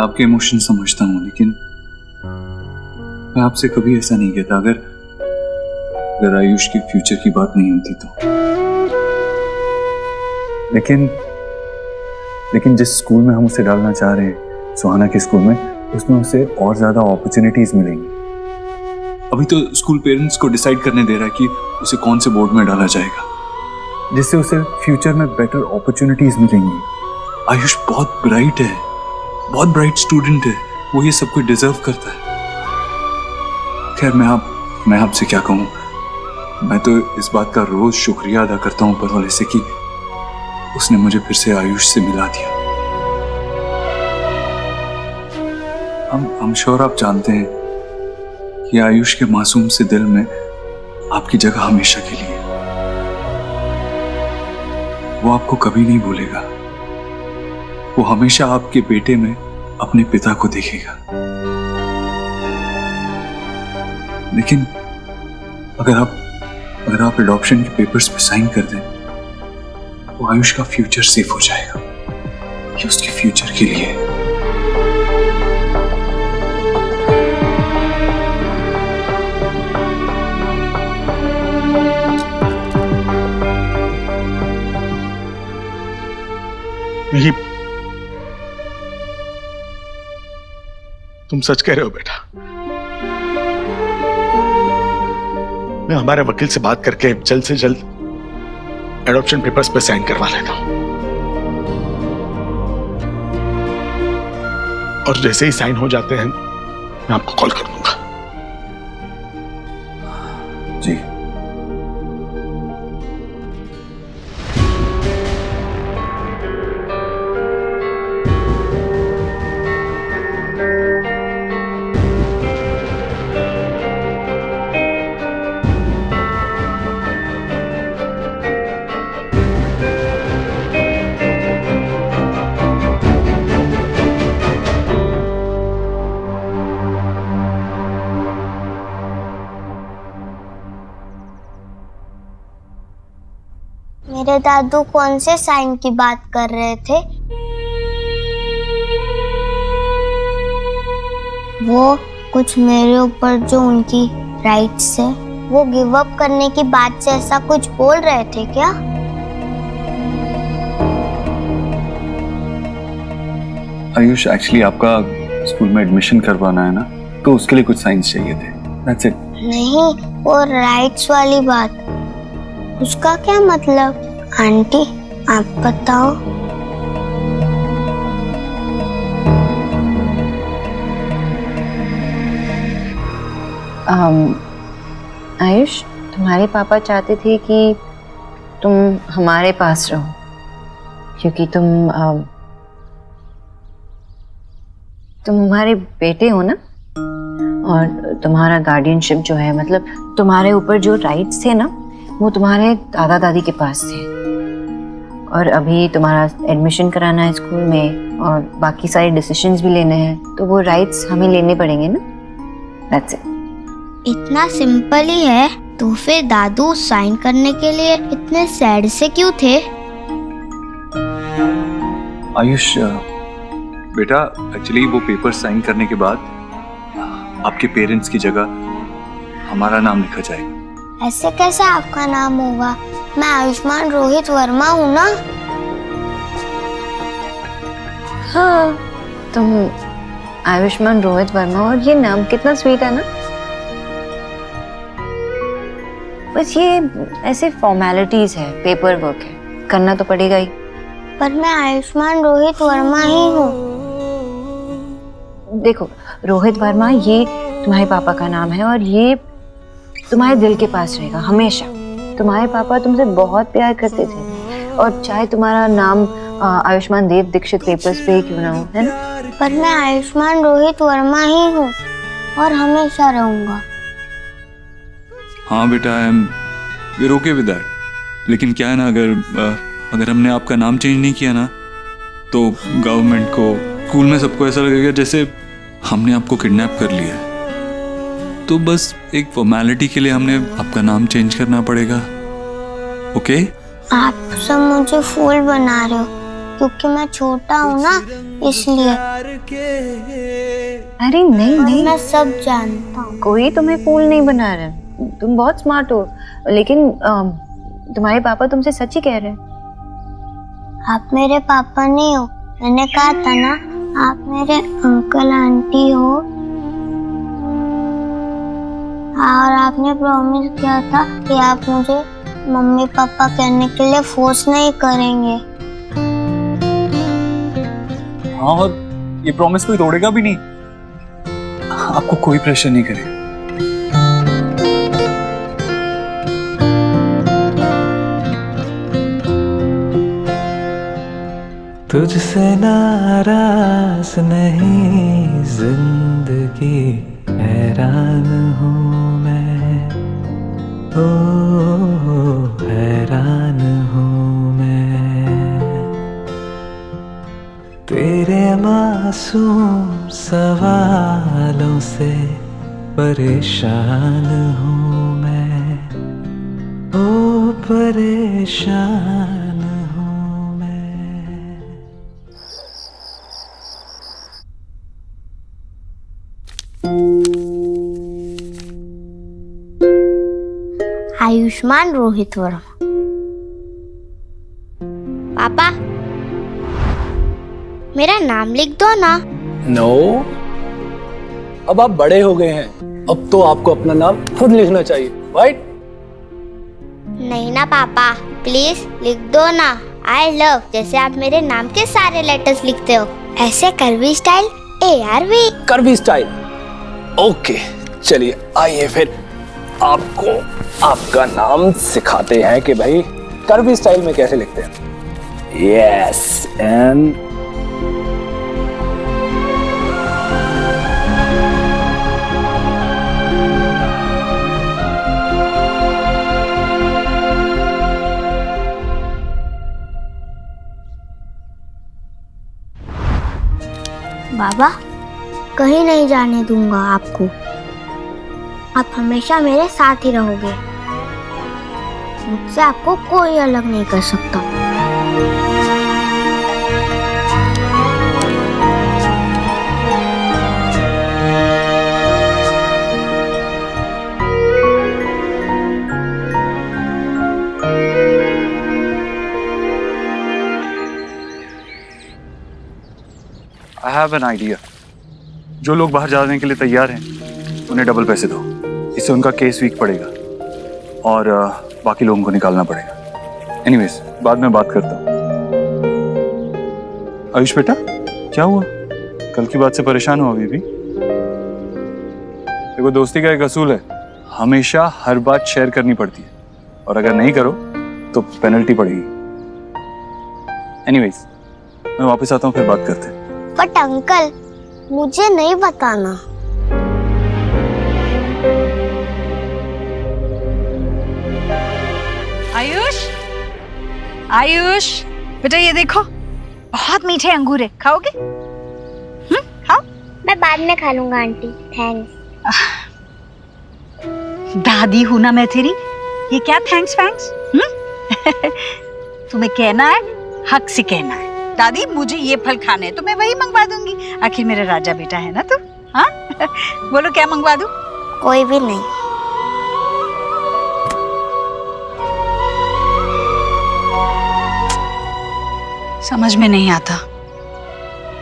आपके इमोशन समझता हूँ, लेकिन मैं आपसे कभी ऐसा नहीं कहता अगर आयुष के फ्यूचर की बात नहीं होती तो। लेकिन जिस स्कूल में हम उसे डालना चाह रहे हैं, सुहाना के स्कूल में, उसमें उसे और ज्यादा अपॉर्चुनिटीज मिलेंगी। अभी तो स्कूल पेरेंट्स को डिसाइड करने दे रहा है कि उसे कौन से बोर्ड में डाला जाएगा, जिससे उसे फ्यूचर में बेटर अपॉर्चुनिटीज मिलेंगी। आयुष बहुत ब्राइट है, बहुत ब्राइट स्टूडेंट है, वो ये सब कुछ डिजर्व करता है। खैर मैं आपसे क्या कहूँ, मैं तो इस बात का रोज शुक्रिया अदा करता हूँ ऊपर वाले से कि उसने मुझे फिर से आयुष से मिला दिया। हम श्योर आप जानते हैं कि आयुष के मासूम से दिल में आपकी जगह हमेशा के लिए। वो आपको कभी नहीं भूलेगा, वो हमेशा आपके बेटे में अपने पिता को देखेगा। लेकिन अगर आप एडॉप्शन के पेपर्स पे साइन कर दें तो आयुष का फ्यूचर सेफ हो जाएगा। ये उसके फ्यूचर के लिए है। यही तुम सच कह रहे हो बेटा। मैं हमारे वकील से बात करके जल्द से जल्द एडॉप्शन पेपर्स पे साइन करवा लेता हूं, और जैसे ही साइन हो जाते हैं मैं आपको कॉल कर दूंगा। जी। मेरे दादू कौन से साइन की बात कर रहे थे? वो कुछ मेरे ऊपर जो उनकी राइट्स है वो गिव अप करने की बात से ऐसा कुछ बोल रहे थे क्या? आयुष, एक्चुअली आपका स्कूल में एडमिशन करवाना है ना, तो उसके लिए कुछ साइंस चाहिए थे। That's it। नहीं, वो राइट्स वाली बात, उसका क्या मतलब? आंटी आप बताओ। आयुष, तुम्हारे पापा चाहते थे कि तुम हमारे पास रहो, क्योंकि तुम हमारे बेटे हो ना, और तुम्हारा गार्डियनशिप जो है, मतलब तुम्हारे ऊपर जो राइट्स थे ना, वो तुम्हारे दादा दादी के पास थे। और अभी तुम्हारा एडमिशन कराना है स्कूल में और बाकी सारे डिसीजंस भी लेने हैं, तो वो राइट्स हमें लेने पड़ेंगे ना। That's it। इतना सिंपल ही है, तो फिर दादू साइन करने के लिए इतने सैड से क्यों थे? आयुष बेटा, एक्चुअली वो पेपर साइन करने के बाद आपके पेरेंट्स की जगह हमारा नाम लिखा जाएगा। ऐसे कैसे आपका नाम होगा? मैं आयुष्मान रोहित वर्मा हूँ ना। हाँ, तुम आयुष्मान रोहित वर्मा, और ये नाम कितना स्वीट है ना। बस ये ऐसे फॉर्मेलिटीज है, पेपर वर्क है, करना तो पड़ेगा ही। पर मैं आयुष्मान रोहित वर्मा ही हूँ। देखो रोहित वर्मा, ये तुम्हारे पापा का नाम है और ये तुम्हारे दिल के पास रहेगा हमेशा। तुम्हारे पापा तुमसे बहुत प्यार करते थे, और चाहे तुम्हारा नाम आयुष्मान देव दीक्षित पेपर्स पे ही क्यों ना हो, है ना। पर मैं आयुष्मान रोहित वर्मा ही हूँ और हमेशा रहूंगा। हाँ बेटा, I am we okay with that. लेकिन क्या है ना, अगर हमने आपका नाम चेंज नहीं किया ना, तो गवर्नमेंट को, स्कूल में सबको ऐसा लगेगा जैसे हमने आपको किडनैप कर लिया है। तो बस एक फॉर्मेलिटी के लिए हमने आपका नाम चेंज करना पड़ेगा। ओके? आप सब मुझे फूल बना रहे हो। क्योंकि मैं छोटा हूँ ना, इसलिए। अरे नहीं और नहीं, मैं सब जानता हूँ। कोई तुम्हें फूल नहीं बना रहा, तुम बहुत स्मार्ट हो, लेकिन तुम्हारे पापा तुमसे सच ही कह रहे हैं। आप मेरे पापा नहीं हो, मैंने कहा था ना, आप मेरे अंकल आंटी हो। और आपने प्रॉमिस किया था कि आप मुझे मम्मी पापा कहने के लिए फोर्स नहीं करेंगे। हाँ, और ये प्रॉमिस कोई तोड़ेगा भी नहीं। आपको कोई प्रेशर नहीं करे। तुझसे नाराज नहीं जिंदगी, हैरान हूँ मैं, ओ हैरान हूँ मैं। तेरे मासूम सवालों से परेशान हूँ मैं, ओ परेशान हूँ मैं। आयुष्मान रोहित वर्मा। पापा, मेरा नाम लिख दो ना। नो, अब आप बड़े हो गए हैं, अब तो आपको अपना नाम खुद लिखना चाहिए, राइट? नहीं ना पापा, प्लीज लिख दो ना। आई लव जैसे आप मेरे नाम के सारे लेटर्स लिखते हो, ऐसे curvy style ARV। Curvy style, okay. चलिए आइए फिर आपको आपका नाम सिखाते हैं कि भाई कर्वी स्टाइल में कैसे लिखते हैं। यस, एंड बाबा, कहीं नहीं जाने दूंगा आपको। आप हमेशा मेरे साथ ही रहोगे। मुझसे आपको कोई अलग नहीं कर सकता। I have an idea. जो लोग बाहर जाने के लिए तैयार हैं उन्हें डबल पैसे दो, इससे उनका केस वीक पड़ेगा और बाकी लोगों को निकालना पड़ेगा। एनीवेज, बाद में बात करता हूँ। आयुष बेटा, क्या हुआ? कल की बात से परेशान हो अभी भी? देखो, दोस्ती का एक असूल है, हमेशा हर बात शेयर करनी पड़ती है, और अगर नहीं करो तो पेनल्टी पड़ेगी। एनीवेज, मैं वापस आता हूँ, फिर बात करते हैं। बट अंकल, मुझे नहीं बताना। आयुष, आयुष बेटा, ये देखो बहुत मीठे अंगूर है, खाओगे? खाओ। मैं बाद में खा लूंगा आंटी, थैंक्स। दादी हूं ना मैं तेरी, ये क्या थैंक्स वैंक्स? तुम्हें कहना है, हक से कहना है, दादी मुझे ये फल खाने हैं तो मैं वही मंगवा दूंगी, आखिर मेरा राजा बेटा है ना तू। हाँ बोलो क्या मंगवा दूं? कोई भी नहीं। समझ में नहीं आता,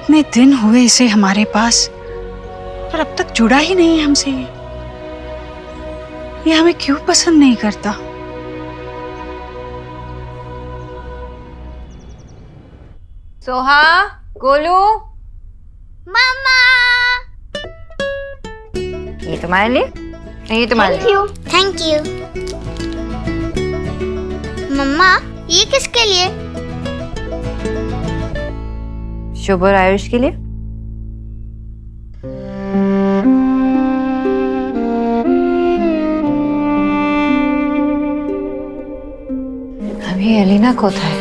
इतने दिन हुए इसे हमारे पास, पर अब तक जुड़ा ही नहीं है हमसे। ये हमें क्यों पसंद नहीं करता? सोहा, गोलू, मामा, ये तुम्हारे लिए, ये तुम्हारे लिए। Thank you. मम्मा, ये किसके लिए? शुभ और आयुष के लिए। अभी एलिना कोথায় है?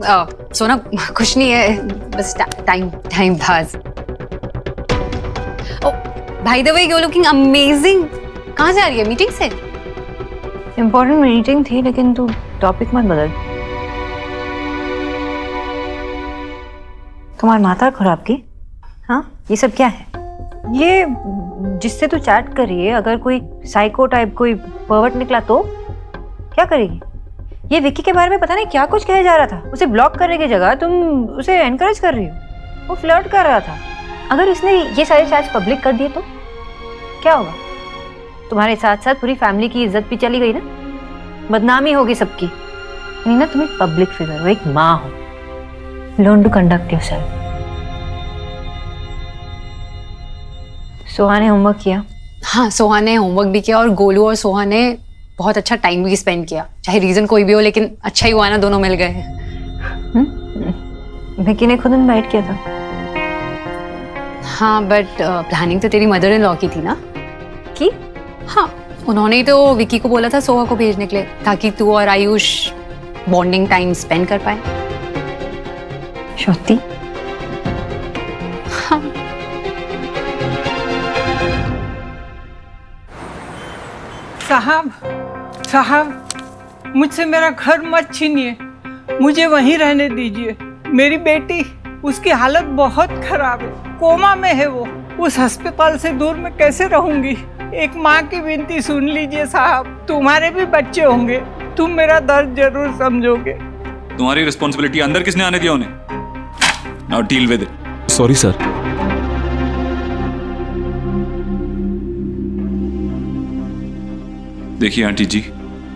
सोना कुछ नहीं है, बस टाइम पास। ओ भाई the way you looking amazing. कहाँ से आ रही है, मीटिंग से? इम्पोर्टेंट मीटिंग थी, लेकिन तू टॉपिक मत बदल। तुम्हारी माता खराब की? हाँ, ये सब क्या है? ये जिससे तू चैट कर रही है, अगर कोई साइको टाइप कोई पर्वर्ट निकला तो क्या करेगी? ये विक्की के बारे में पता नहीं क्या कुछ कहा जा रहा था। उसे ब्लॉक करने की जगह तुम उसे एनकरेज कर रही हो। वो फ्लर्ट कर रहा था। अगर उसने ये सारे चैट्स पब्लिक कर दिए तो क्या होगा? तुम्हारे साथ साथ पूरी फैमिली की इज्जत भी चली गई ना, बदनामी होगी सबकी। नहीं ना, तुम एक पब्लिक फिगर हो, एक माँ हो। Learn to conduct yourself. Soha ने होमवर्क किया? हाँ, सोहा ने होमवर्क भी किया और गोलू और सोहा ने बहुत अच्छा टाइम भी स्पेंड किया। चाहे रीजन कोई भी हो, लेकिन अच्छा ही हुआ ना, दोनों मिल गए। विक्की ने खुद इनवाइट किया था। हाँ, बट प्लानिंग तो तेरी मदर इन लॉ की थी ना? की? हाँ, उन्होंने ही तो विक्की को बोला था सोहा को भेजने के लिए, ताकि तू और आयुष बॉन्डिंग टाइम स्पेंड कर पाए। श्रुति, हाँ। साहब, मुझसे मेरा घर मत छीनिए, मुझे वहीं रहने दीजिए। मेरी बेटी, उसकी हालत बहुत खराब है, कोमा में है वो। उस अस्पताल से दूर मैं कैसे रहूंगी? एक माँ की विनती सुन लीजिए साहब, तुम्हारे भी बच्चे होंगे, तुम मेरा दर्द जरूर समझोगे। तुम्हारी रिस्पॉन्सिबिलिटी अंदर किसने आने दिया उन्हें? Now deal with it. Sorry sir. देखिए आंटी जी,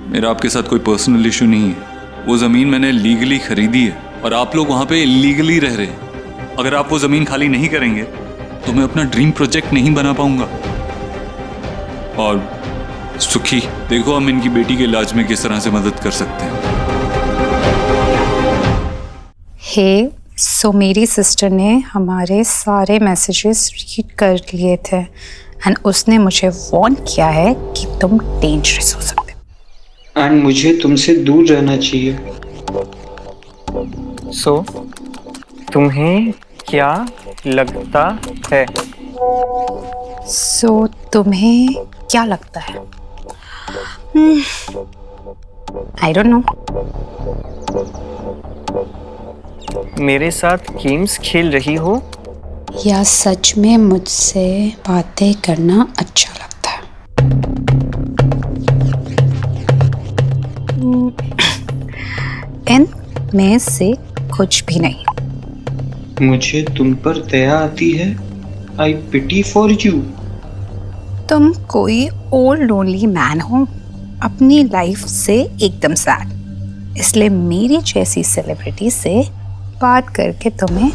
मेरा आपके साथ कोई पर्सनल इशू नहीं है। वो ज़मीन मैंने लीगली खरीदी है और आप लोग वहाँ पे इलीगली रह रहे हैं। अगर आप वो ज़मीन खाली नहीं करेंगे तो मैं अपना ड्रीम प्रोजेक्ट नहीं बना पाऊंगा। और सुखी, देखो हम इनकी बेटी के इलाज में किस तरह से मदद कर सकते हैं। हे, सो मेरी सिस्टर ने हमारे सारे मैसेजेस रीड कर लिए थे एंड उसने मुझे वार्न किया है कि तुम डेंजरस हो सकते हो एंड मुझे तुमसे दूर रहना चाहिए। सो तुम्हें क्या लगता है? सो तुम्हें क्या लगता है? I don't know. मेरे साथ गेम्स खेल रही हो या सच में मुझसे बातें करना अच्छा लगता है? इन में से कुछ भी नहीं। मुझे तुम पर दया आती है। आई पिटी फॉर यू। तुम कोई ओल्ड लोनली मैन हो, अपनी लाइफ से एकदम सैड, इसलिए मेरी जैसी सेलिब्रिटी से बात करके तुम्हें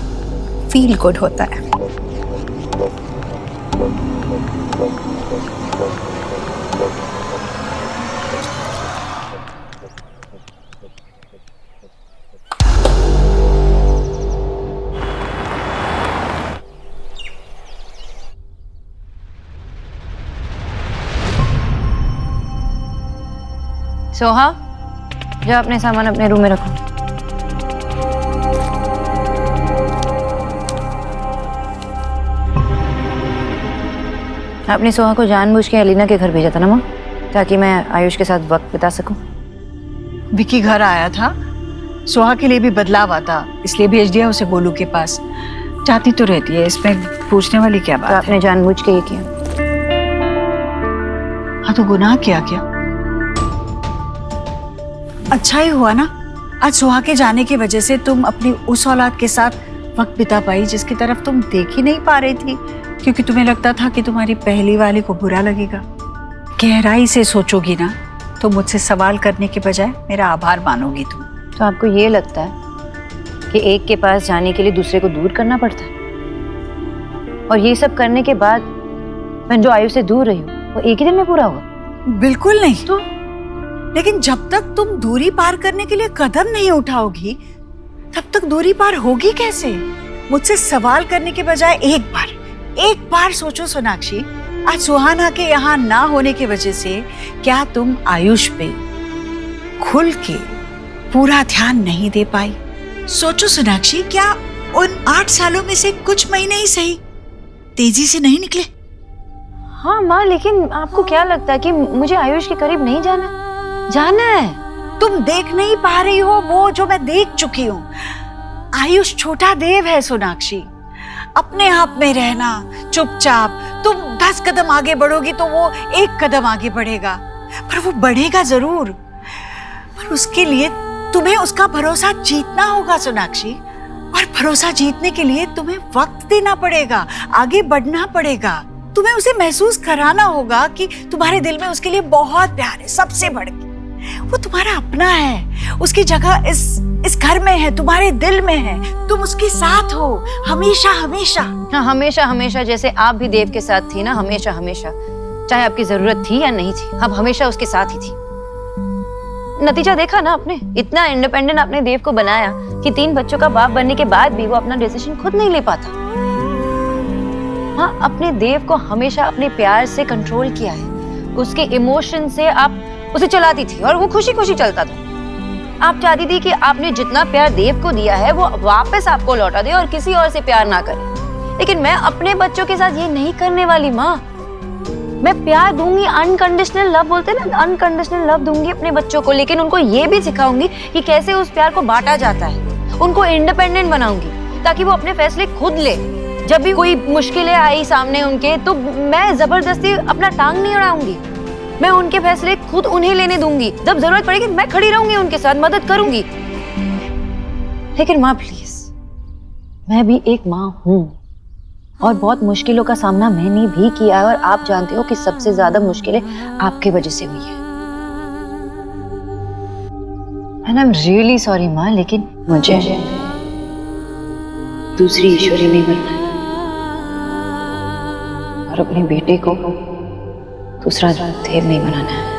फील गुड होता है। सोहा, जा अपने सामान अपने रूम में रखो। आपने सोहा को जानबूझ के अलीना के घर भेजा था ना माँ, ताकि मैं आयुष के साथ वक्त बिता सकूं। विक्की घर आया था, सोहा के लिए भी बदलाव आता, इसलिए भेज दिया उसे गोलू के पास। चाहती तो रहती है, इसमें पूछने वाली क्या बात तो आपने जानबूझ के ये किया? हाँ, तो गुनाह क्या क्या? अच्छा ही हुआ ना, आज सोहा के जाने की वजह से तुम अपनी उस औलाद के साथ वक्त बिता पाई जिसकी तरफ तुम देख ही नहीं पा रही थी, क्योंकि तुम्हें लगता था कि तुम्हारी पहली वाली को बुरा लगेगा। गहराई से सोचोगी ना तो मुझसे सवाल करने के बजाय मेरा आभार मानोगी तुम। तो आपको ये लगता है कि एक के पास जाने के लिए दूसरे को दूर करना पड़ता है? और ये सब करने के बाद मैं जो आयु से दूर रही हूँ वो एक ही दिन में पूरा हुआ? बिल्कुल नहीं। तो लेकिन जब तक तुम दूरी पार करने के लिए कदम नहीं उठाओगी तब तक दूरी पार होगी कैसे? मुझसे सवाल करने के बजाय एक बार सोचो सोनाक्षी, आज सुहाना के यहाँ ना होने की वजह से क्या तुम आयुष पे खुल के पूरा ध्यान नहीं दे पाई? सोचो सोनाक्षी, क्या उन 8 सालों में से कुछ महीने ही सही तेजी से नहीं निकले? हाँ माँ, लेकिन आपको क्या लगता है कि मुझे आयुष के करीब नहीं जाना? जाना है। तुम देख नहीं पा रही हो वो जो मैं देख चुकी हूँ। आयुष छोटा देव है सोनाक्षी। अपने आप में रहना, चुपचाप। तुम 10 कदम आगे बढ़ोगी तो वो 1 कदम आगे बढ़ेगा, पर वो बढ़ेगा जरूर। पर उसके लिए तुम्हें उसका भरोसा जीतना होगा सोनाक्षी, और भरोसा जीतने के लिए तुम्हें वक्त देना पड़ेगा, आगे बढ़ना पड़ेगा। तुम्हें उसे महसूस कराना होगा कि तुम्हारे दिल में उसके लिए बहुत प्यार है, सबसे बढ़ के। वो तुम्हारा अपना है, उसकी जगह इस घर में है, तुम्हारे दिल में है। तुम उसके साथ हो हमेशा हमेशा। हाँ, हमेशा हमेशा, जैसे आप भी देव के साथ थी ना, हमेशा हमेशा। चाहे आपकी जरूरत थी या नहीं थी, आप हमेशा उसके साथ ही थी। नतीजा देखा ना आपने, इतना इंडिपेंडेंट आपने देव को बनाया कि 3 बच्चों का बाप बनने के बाद भी वो अपना डिसीजन खुद नहीं ले पाता। हाँ, अपने देव को हमेशा अपने प्यार से कंट्रोल किया है, उसके इमोशन से आप उसे चलाती थी और वो खुशी खुशी चलता था। आप चाहती थी कि आपने जितना प्यार देव को दिया है वो वापस आपको लौटा दे और किसी और से प्यार ना करे। लेकिन मैं अपने बच्चों के साथ ये नहीं करने वाली माँ। मैं प्यार दूंगी, अनकंडीशनल लव बोलते हैं ना, अनकंडीशनल लव दूंगी अपने बच्चों को, लेकिन उनको ये भी सिखाऊंगी कि कैसे उस प्यार को बांटा जाता है। उनको इंडिपेंडेंट बनाऊंगी ताकि वो अपने फैसले खुद ले। जब भी कोई मुश्किलें आई सामने उनके, तो मैं जबरदस्ती अपना टांग नहीं अड़ाऊंगी। मैं उनके फैसले खुद उन्हें लेने दूंगी। जब जरूरत पड़ेगी मैं खड़ी रहूंगी, उनके साथ मदद करूंगी। लेकिन माँ प्लीज, मैं भी एक माँ हूँ और बहुत मुश्किलों का सामना मैंने भी किया है, और आप जानते हो कि सबसे ज्यादा मुश्किलें आपके वजह से हुई है। And I am really sorry माँ, लेकिन मुझे दूसरी ईश्वरी नहीं बनना है और अपने बेटे को दूसरा देव नहीं बनाना है।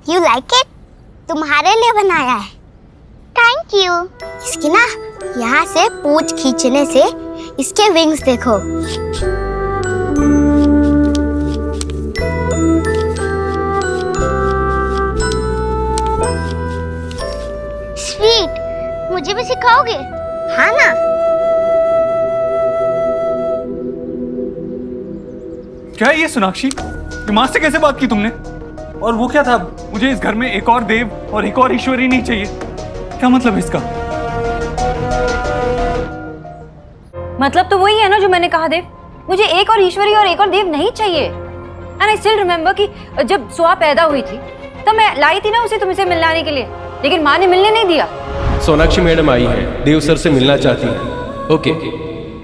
You like it? तुम्हारे लिए बनाया है। Thank you. इसकी ना यहाँ से पूंछ खींचने से इसके विंग्स देखो। स्वीट, मुझे भी सिखाओगे? हाँ ना? क्या है ये सोनाक्षी? ये माँ से कैसे बात की तुमने? और वो क्या था? मुझे इस घर में एक और देव और एक और ईश्वरी नहीं चाहिए। क्या मतलब है इसका? मतलब तो वही है ना जो मैंने कहा देव। मुझे एक और ईश्वरी और एक और देव नहीं चाहिए। एंड आई स्टिल रिमेम्बर कि जब सुहा पैदा हुई थी तब मैं लाई थी ना उसे तुमसे मिलाने के लिए, लेकिन माँ ने मिलने नहीं दिया। सोनाक्षी मैडम आई है, देव सर से मिलना चाहती हैं। ओके,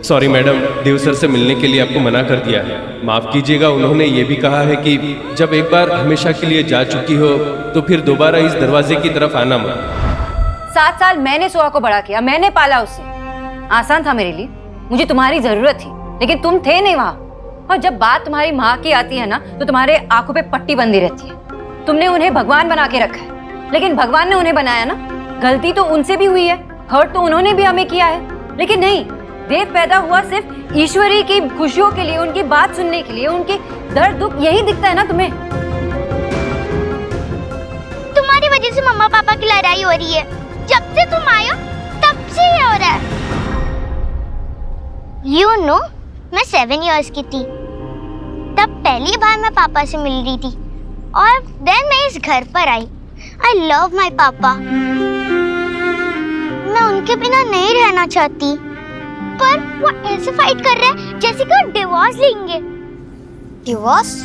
सॉरी मैडम, देव सर से मिलने के लिए आपको मना कर दिया है। माफ कीजिएगा, उन्होंने ये भी कहा है कि जब एक बार हमेशा के लिए जा चुकी हो तो फिर दोबारा इस दरवाजे की तरफ आना मत। 7 साल मैंने सुहा को बड़ा किया, मैंने पाला उसे। आसान था मेरे लिए, मुझे तुम्हारी जरूरत थी, लेकिन तुम थे नहीं वहाँ। और जब बात तुम्हारी माँ की आती है ना, तो तुम्हारे आंखों पे पट्टी बंधी रहती है। तुमने उन्हें भगवान बना के रखा है, लेकिन भगवान ने उन्हें बनाया ना। गलती तो उनसे भी हुई है, हर्ट तो उन्होंने भी हमें किया है, लेकिन नहीं, देव पैदा हुआ सिर्फ ईश्वरी की खुशियों के लिए, उनकी बात सुनने के लिए। उनके दर्द दुख यही दिखता है ना तुम्हें। तुम्हारी वजह से मम्मा पापा की लड़ाई हो रही है। जब से तुम आए हो तब से ये हो रहा है। You know, मैं 7 years की थी तब पहली बार मैं पापा से मिल रही थी, और देन मैं इस घर पर आई। I love my पापा। मैं उनके बिना नहीं रहना चाहती। पर वो ऐसे फाइट कर रहे हैं जैसे कि वो डिवोर्स लेंगे। डिवोर्स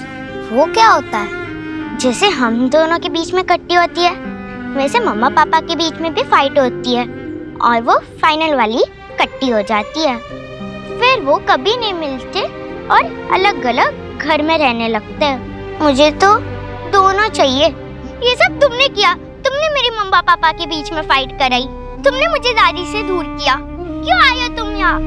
वो क्या होता है? जैसे हम दोनों के बीच में कट्टी होती है, वैसे मम्मा पापा के बीच में भी फाइट होती है और वो फाइनल वाली कट्टी हो जाती है। फिर वो कभी नहीं मिलते और अलग अलग घर में रहने लगते हैं। मुझे तो दोनों चाहिए। ये सब तुमने किया, तुमने मेरी मम्मा पापा के बीच में फाइट कराई, तुमने मुझे दादी से दूर किया। क्यों आए हो तुम यहाँ?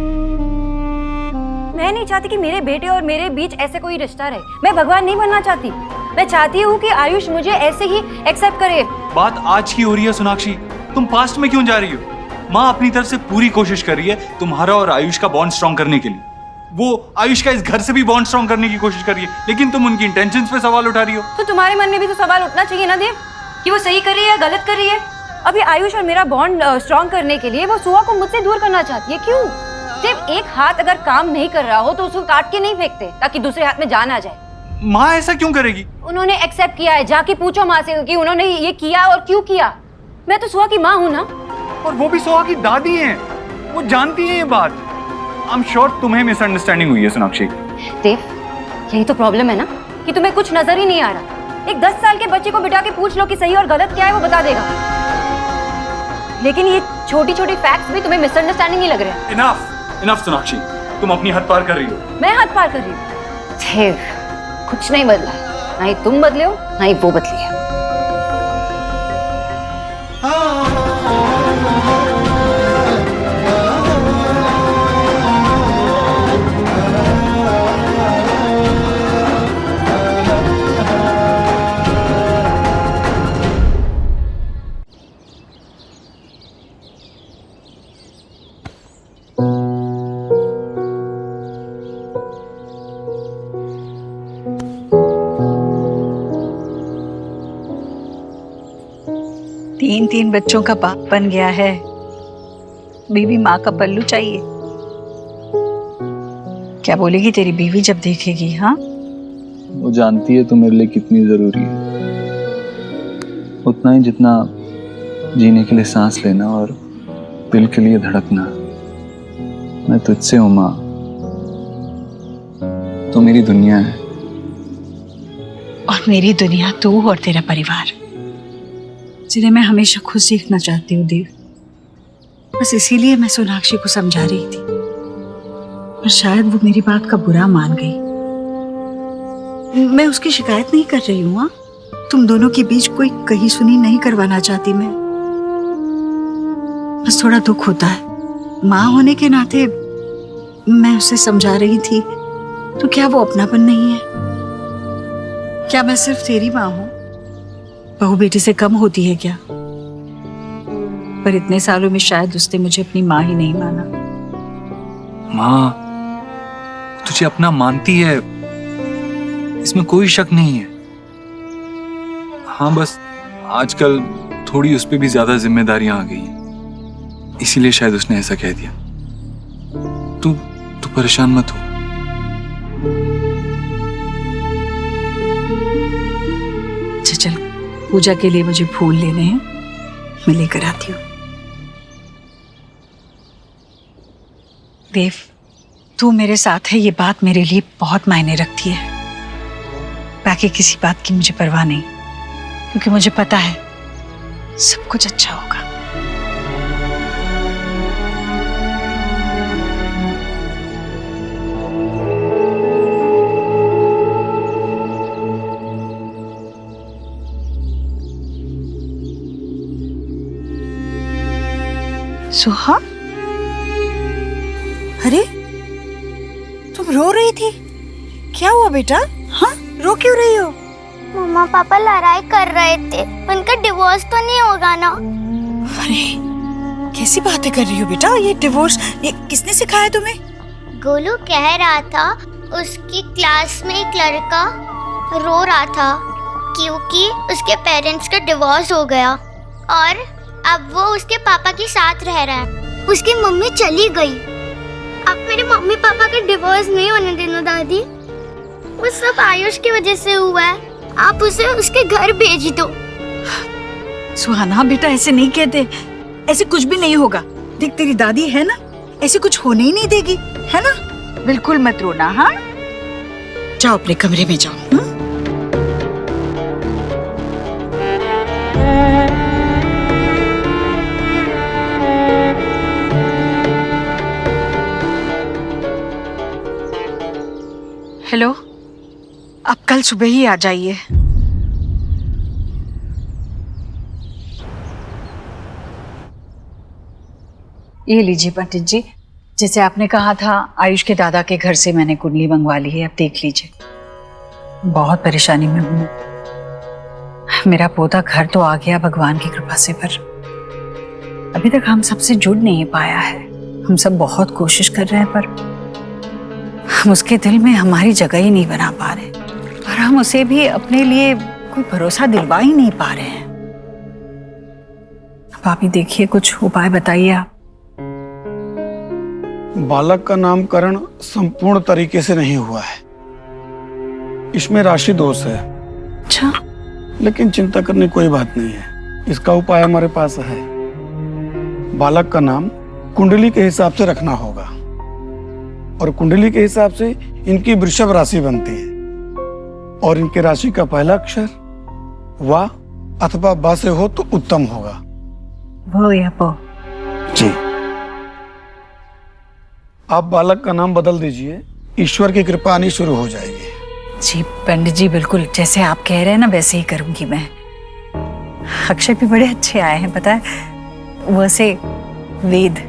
मैं नहीं चाहती कि मेरे बेटे और मेरे बीच ऐसे कोई रिश्ता रहे। मैं भगवान नहीं बनना चाहती। मैं चाहती हूँ कि आयुष मुझे ऐसे ही एक्सेप्ट करे। बात आज की हो रही है सोनाक्षी, तुम पास्ट में क्यों जा रही हो? माँ अपनी तरफ से पूरी कोशिश कर रही है तुम्हारा और आयुष का बॉन्ड स्ट्रॉन्ग करने के लिए। वो आयुष का इस घर से भी बॉन्ड स्ट्रॉन्ग करने की कोशिश कर रही है, लेकिन तुम उनकी इंटेंशंस पे सवाल उठा रही हो। तो तुम्हारे मन में भी तो सवाल उठना चाहिए ना देव, कि वो सही कर रही है या गलत कर रही है। अभी आयुष और मेरा बॉन्ड स्ट्रॉन्ग करने के लिए वो सुहा को मुझसे दूर करना चाहती है। क्यों? जब एक हाथ अगर काम नहीं कर रहा हो तो उसको काट के नहीं फेंकते ताकि दूसरे हाथ में जान आ जाए। माँ ऐसा क्यों करेगी? उन्होंने एक्सेप्ट किया है। जाके पूछो माँ से कि उन्होंने ये किया और क्यों किया। मैं तो सुहा की माँ हूँ ना। और वो भी सुहा की दादी हैं, वो जानती है ये बात। आई एम श्योर तुम्हें मिसअंडरस्टैंडिंग हुई है सोनाक्षी। देव, यही तो प्रॉब्लम है ना कि तुम्हें कुछ नजर ही नहीं आ रहा। एक 10 साल के बच्चे को बिठा के पूछ लो कि सही और गलत क्या है, वो बता देगा। लेकिन ये छोटी छोटी फैक्ट्स भी तुम्हें मिसअंडरस्टैंडिंग ही लग रहे हैं। इनफ सोनाक्षी, तुम अपनी हद पार कर रही हो। मैं हद पार कर रही हूँ? देव, कुछ नहीं बदला है। ना ही तुम बदले हो, ना ही वो बदली है। तीन बच्चों का बाप बन गया है, बीवी माँ का पल्लू चाहिए। क्या बोलेगी तेरी बीवी जब देखेगी? हाँ, वो जानती है तो मेरे लिए कितनी जरूरी है, उतना ही जितना जीने के लिए सांस लेना और दिल के लिए धड़कना। मैं तुझसे हूं माँ, तो मेरी दुनिया है। और मेरी दुनिया तू और तेरा परिवार, जिन्हें मैं हमेशा खुद सीखना चाहती हूँ देव। बस इसीलिए मैं सोनाक्षी को समझा रही थी, पर शायद वो मेरी बात का बुरा मान गई। मैं उसकी शिकायत नहीं कर रही हूँ। तुम दोनों के बीच कोई कही सुनी नहीं करवाना चाहती मैं। बस थोड़ा दुख होता है। माँ होने के नाते मैं उसे समझा रही थी, तो क्या वो अपनापन नहीं है? क्या मैं सिर्फ तेरी माँ हूँ? बहू बेटी से कम होती है क्या? पर इतने सालों में शायद उसने मुझे अपनी माँ ही नहीं माना। माँ तुझे अपना मानती है, इसमें कोई शक नहीं है। हाँ, बस आजकल थोड़ी उस पे भी ज्यादा जिम्मेदारियां आ गई हैं, इसीलिए शायद उसने ऐसा कह दिया। तू परेशान मत हो। चल, पूजा के लिए मुझे फूल लेने हैं, मैं लेकर आती हूँ। देव, तू मेरे साथ है, ये बात मेरे लिए बहुत मायने रखती है। बाकी किसी बात की मुझे परवाह नहीं, क्योंकि मुझे पता है सब कुछ अच्छा होगा। सुहा, अरे तुम रो रही थी, क्या हुआ बेटा? हाँ, रो क्यों रही हो? मम्मा पापा लड़ाई कर रहे थे, उनका डिवोर्स तो नहीं होगा ना? अरे कैसी बातें कर रही हो बेटा? ये डिवोर्स ये किसने सिखाया तुम्हें? गोलू कह रहा था उसकी क्लास में एक लड़का रो रहा था क्योंकि उसके पेरेंट्स का डिवोर्स हो गया और अब वो उसके पापा के साथ रह रहा है। उसकी मम्मी चली गई। अब मेरे मम्मी पापा का डिवोर्स नहीं होने देना दादी। वो सब आयुष की वजह से हुआ है। आप उसे उसके घर भेज दो। सुहाना बेटा, ऐसे नहीं कहते, ऐसे कुछ भी नहीं होगा। देख तेरी दादी है ना, ऐसे कुछ होने ही नहीं देगी, है ना? बिल्कुल मत रोना, हाँ? जाओ अपने कमरे में जाओ। हेलो, आप कल सुबह ही आ जाइए। ये लीजिए पंडित जी, जैसे आपने कहा था आयुष के दादा के घर से मैंने कुंडली मंगवा ली है, अब देख लीजिए। बहुत परेशानी में हूँ। मेरा पोता घर तो आ गया भगवान की कृपा से, पर अभी तक हम सबसे जुड़ नहीं पाया है। हम सब बहुत कोशिश कर रहे हैं, पर हम उसके दिल में हमारी जगह ही नहीं बना पा रहे, और हम उसे भी अपने लिए कोई भरोसा दिलवा ही नहीं पा रहे हैं। अब आप ही देखिए, कुछ उपाय बताइए आप। बालक का नामकरण संपूर्ण तरीके से नहीं हुआ है, इसमें राशि दोष है। अच्छा, लेकिन चिंता करने कोई बात नहीं है, इसका उपाय हमारे पास है। बालक का नाम कुंडली के हिसाब से रखना होगा, और कुंडली के हिसाब से इनकी वृषभ राशि बनती है, और इनके राशि का पहला अक्षर वा अथवा बा से हो तो उत्तम होगा। वो या वो। जी, आप बालक का नाम बदल दीजिए, ईश्वर की कृपा आनी शुरू हो जाएगी। जी पंडित जी, बिल्कुल जैसे आप कह रहे हैं ना वैसे ही करूंगी मैं। अक्षर भी बड़े अच्छे आए हैं, पता है। वैसे वेद,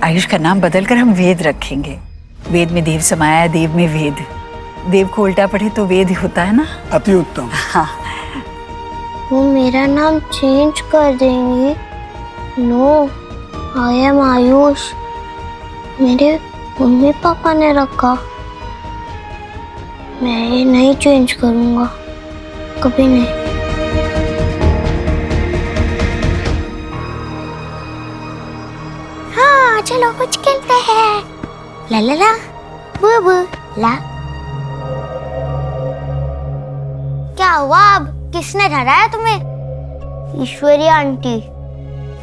आयुष का नाम बदलकर हम वेद रखेंगे। वेद में देव समाया है, देव में वेद। देव को उल्टा पढ़े तो वेद ही होता है ना। अति उत्तम। हाँ, वो मेरा नाम चेंज कर देंगे। No, I am Ayush. मेरे मम्मी पापा ने रखा, मैं ये नहीं चेंज करूंगा, कभी नहीं। हाँ चलो कुछ खेलते हैं। ला ला ला, बू बू ला। क्या हुआ अब? किसने डराया तुम्हें? ईश्वरी आंटी,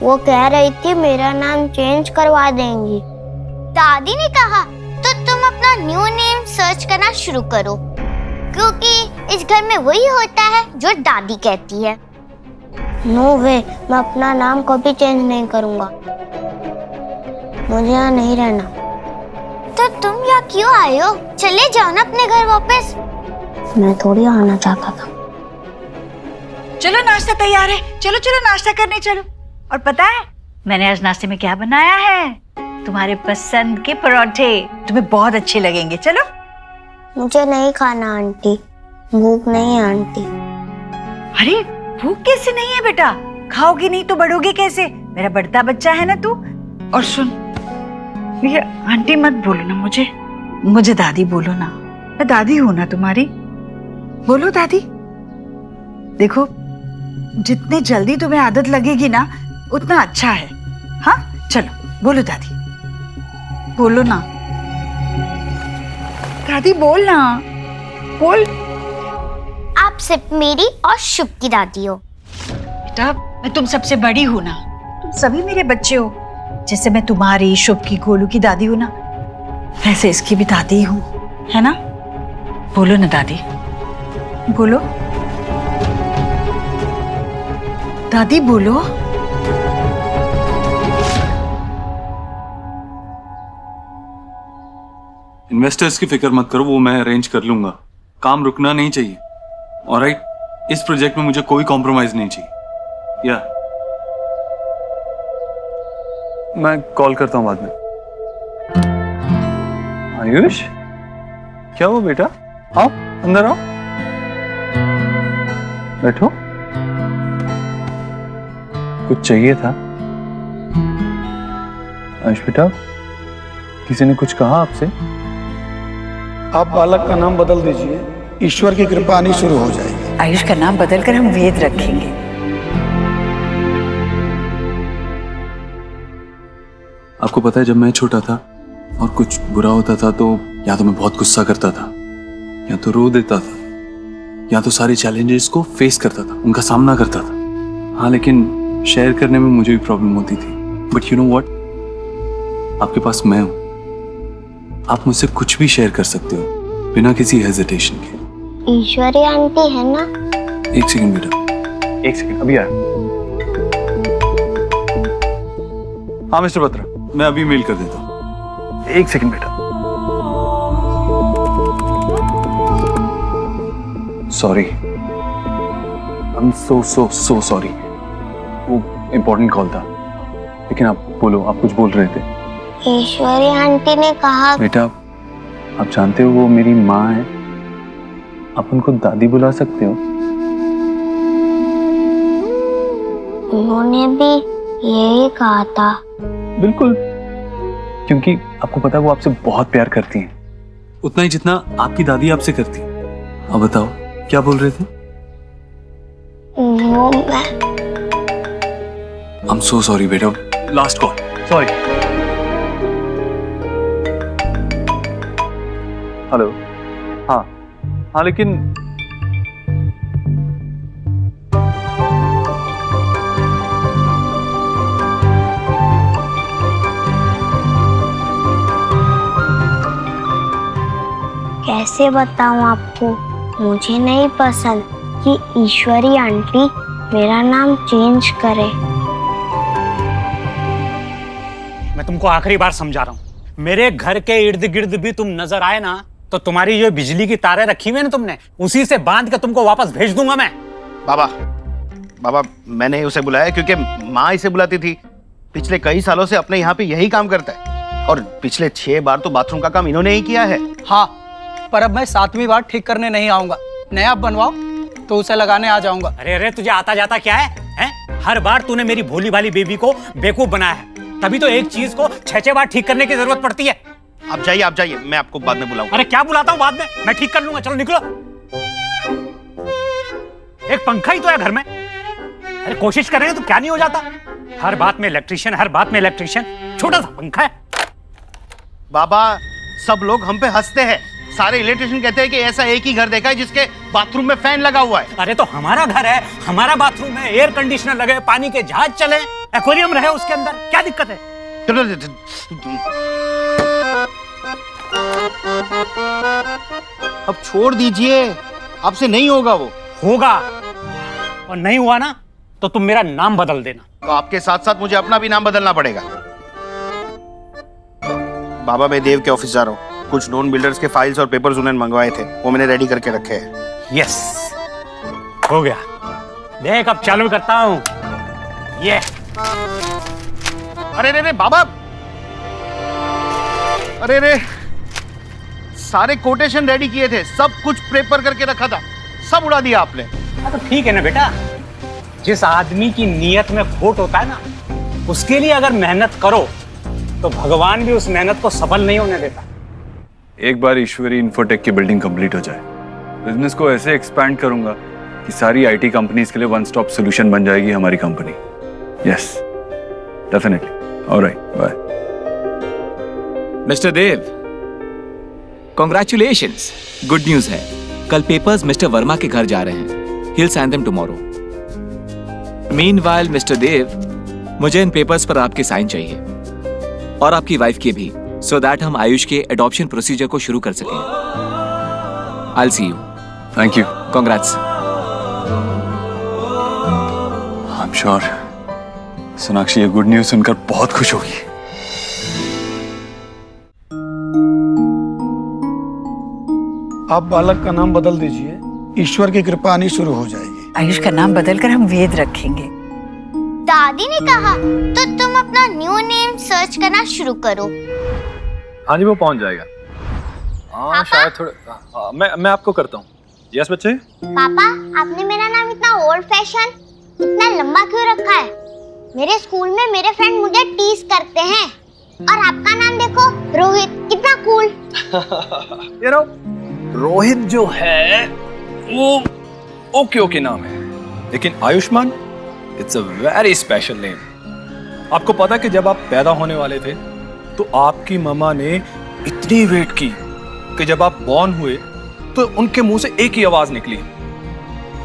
वो कह रही थी मेरा नाम चेंज करवा देंगी। दादी ने कहा तो तुम अपना न्यू नेम सर्च करना शुरू करो, क्योंकि इस घर में वही होता है जो दादी कहती है। नो वे, मैं अपना नाम कभी चेंज नहीं करूंगा। मुझे यहाँ नहीं रहना। तो तुम यहाँ क्यों आए हो? चले जाओ ना अपने घर वापस। मैं थोड़ी आना चाहता था। चलो नाश्ता तैयार है, चलो चलो नाश्ता करने चलो। और पता है मैंने आज नाश्ते में क्या बनाया है? तुम्हारे पसंद के परोठे, तुम्हें बहुत अच्छे लगेंगे। चलो। मुझे नहीं खाना आंटी, भूख नहीं है आंटी। अरे भूख कैसे नहीं है बेटा? खाओगी नहीं तो बढ़ोगे कैसे? मेरा बढ़ता बच्चा है ना तू। और सुन, ये आंटी मत बोलो ना मुझे, मुझे दादी बोलो ना। मैं दादी हूं ना तुम्हारी। बोलो दादी। देखो, जितने जल्दी तुम्हें आदत लगेगी ना उतना अच्छा है। हाँ चलो बोलो दादी, बोलो ना दादी, बोल ना, बोल। आप सिर्फ मेरी और शुभ की दादी हो। बेटा मैं तुम सबसे बड़ी हूं ना, तुम सभी मेरे बच्चे हो। जैसे मैं तुम्हारी, शुभ की, गोलू की दादी हूं ना, वैसे इसकी भी दादी हूं, है ना? बोलो ना दादी, बोलो दादी, बोलो। इन्वेस्टर्स की फिक्र मत करो, वो मैं अरेंज कर लूंगा। काम रुकना नहीं चाहिए। ऑलराइट, इस प्रोजेक्ट में मुझे कोई कॉम्प्रोमाइज नहीं चाहिए। या मैं कॉल करता हूं बाद में। आयुष, क्या हुआ बेटा? आओ अंदर आओ, बैठो। कुछ चाहिए था? आयुष बेटा, किसी ने कुछ कहा आपसे? आप बालक का नाम बदल दीजिए, ईश्वर की कृपा आनी शुरू हो जाएगी। आयुष का नाम बदलकर हम वेद रखेंगे। आपको पता है, जब मैं छोटा था और कुछ बुरा होता था तो या तो मैं बहुत गुस्सा करता था, या तो रो देता था, या तो सारे चैलेंजेस को फेस करता था, उनका सामना करता था। हाँ, लेकिन शेयर करने में मुझे भी प्रॉब्लम होती थी। बट यू नो व्हाट, आपके पास मैं हूं। आप मुझसे कुछ भी शेयर कर सकते हो बिना किसी हेजिटेशन के। ईश्वरी आंटी है ना? एक सेकंड बेटा, एक सेकंड, अभी आया। हाँ मिस्टर बत्रा, मैं अभी मेल कर देता हूँ। एक सेकंड बेटा। Sorry, I am so sorry. वो इम्पोर्टेंट कॉल था। लेकिन आप बोलो, आप कुछ बोल रहे थे। ईश्वरी आंटी ने कहा। बेटा, आप जानते हो वो मेरी माँ है, आप उनको दादी बुला सकते हो। उन्होंने भी यही कहा था। बिल्कुल, क्योंकि आपको पता है वो आपसे बहुत प्यार करती हैं, उतना ही जितना आपकी दादी आपसे करती है। अब बताओ क्या बोल रहे थे? वो मैं। आई एम सो सॉरी बेटा, लास्ट कॉल, सॉरी। हेलो, हाँ हाँ, लेकिन कैसे बताऊं आपको, मुझे नहीं पसंद कि ईश्वरी आंटी मेरा नाम चेंज करे। मैं तुमको आखिरी बार समझा रहा हूँ, मेरे घर के इर्द गिर्द भी तुम नजर आए ना तो तुम्हारी जो बिजली की तारें रखी हुई है ना तुमने, उसी से बांध के तुमको वापस भेज दूंगा मैं। बाबा मैंने उसे बुलाया क्योंकि माँ इसे बुलाती थी। पिछले कई सालों से अपने यहाँ पे यही काम करता है और पिछले 6 बार तो बाथरूम का काम इन्होंने ही किया है। हाँ, पर अब मैं 7वीं बार ठीक करने नहीं आऊंगा। नया बनवाओ तो उसे लगाने आ जाऊंगा। अरे तुझे आता जाता क्या है? हर बार तूने मेरी भोली भाली बेबी को बेवकूफ बनाया है, तभी तो एक चीज को 6 बार ठीक करने की जरूरत पड़ती है। आप जाइए, मैं आपको बाद में बुलाऊंगा। अरे क्या बुलाता हूँ बाद में, मैं ठीक कर लूंगा। चलो निकलो, एक पंखा ही तो है घर में। अरे कोशिश करेंगे तो क्या नहीं हो जाता। हर बात में इलेक्ट्रिशियन, हर बात में इलेक्ट्रिशियन। छोटा सा पंखा है। बाबा, सब लोग हम पे हंसते हैं। सारे इलेक्ट्रिशियन कहते हैं कि ऐसा एक ही घर देखा है जिसके बाथरूम में फैन लगा हुआ है। अरे तो हमारा घर है, हमारा बाथरूम है, एयर कंडीशनर लगे, पानी के जहाज चले, एक्वेरियम रहे उसके अंदर, क्या दिक्कत है? अब छोड़ दीजिए, आपसे नहीं होगा। वो होगा, और नहीं हुआ ना तो तुम मेरा नाम बदल देना। तो आपके साथ साथ मुझे अपना भी नाम बदलना पड़ेगा। बाबा, मैं देव के ऑफिस जा रहा हूँ। कुछ नॉन बिल्डर्स के फाइल्स और पेपर्स उन्होंने मंगवाए थे, वो मैंने रेडी करके रखे हैं। यस, हो गया। देख अब चालू करता हूँ ये। अरे रे बाबा, अरे रे, सारे कोटेशन रेडी किए थे, सब कुछ प्रेपर करके रखा था, सब उड़ा दिया आपने। हाँ तो ठीक है ना बेटा, जिस आदमी की नीयत में खोट होता है ना, उसके लिए अगर मेहनत करो तो भगवान भी उस मेहनत को सफल नहीं होने देता। एक बार ईश्वरी इन्फोटेक की बिल्डिंग कंप्लीट हो जाए, बिजनेस को ऐसे एक्सपैंड करूंगा कि सारी आईटी कंपनीज के लिए वन स्टॉप सॉल्यूशन बन जाएगी हमारी company. Yes, definitely. Alright, bye. Mister Dev, congratulations, good news है। कल पेपर्स मिस्टर वर्मा के घर जा रहे हैं। He'll sign them tomorrow. Meanwhile, mister Dev, मुझे इन पेपर्स पर आपके साइन चाहिए और आपकी वाइफ के भी, so that हम आयुष के एडॉप्शन प्रोसीजर को शुरू कर सकें। I'll see you. Thank you. Congrats. I'm sure Sonakshi ये गुड न्यूज सुनकर बहुत खुश होगी। आप बालक का नाम बदल दीजिए, ईश्वर की कृपा आनी शुरू हो जाएगी। आयुष का नाम बदलकर हम वेद रखेंगे। दादी ने कहा तो तुम अपना न्यू नेम सर्च करना शुरू करो। हाँ जी, वो पहुंच जाएगा। हाँ शायद थोड़े, मैं आपको करता हूँ। यस बच्चे। पापा, आपने मेरा नाम इतना ओल्ड फैशन, इतना लंबा क्यों रखा है? मेरे स्कूल में मेरे फ्रेंड मुझे टीज करते हैं, और आपका नाम देखो, रोहित, कितना कूल। You know, रोहित जो है वो ओके नाम है, लेकिन Ayushman it's a very special name. आपको पता कि जब आप पैदा होने वाले थे तो आपकी मम्मा ने इतनी वेट की कि जब आप बॉर्न हुए तो उनके मुंह से एक ही आवाज निकली,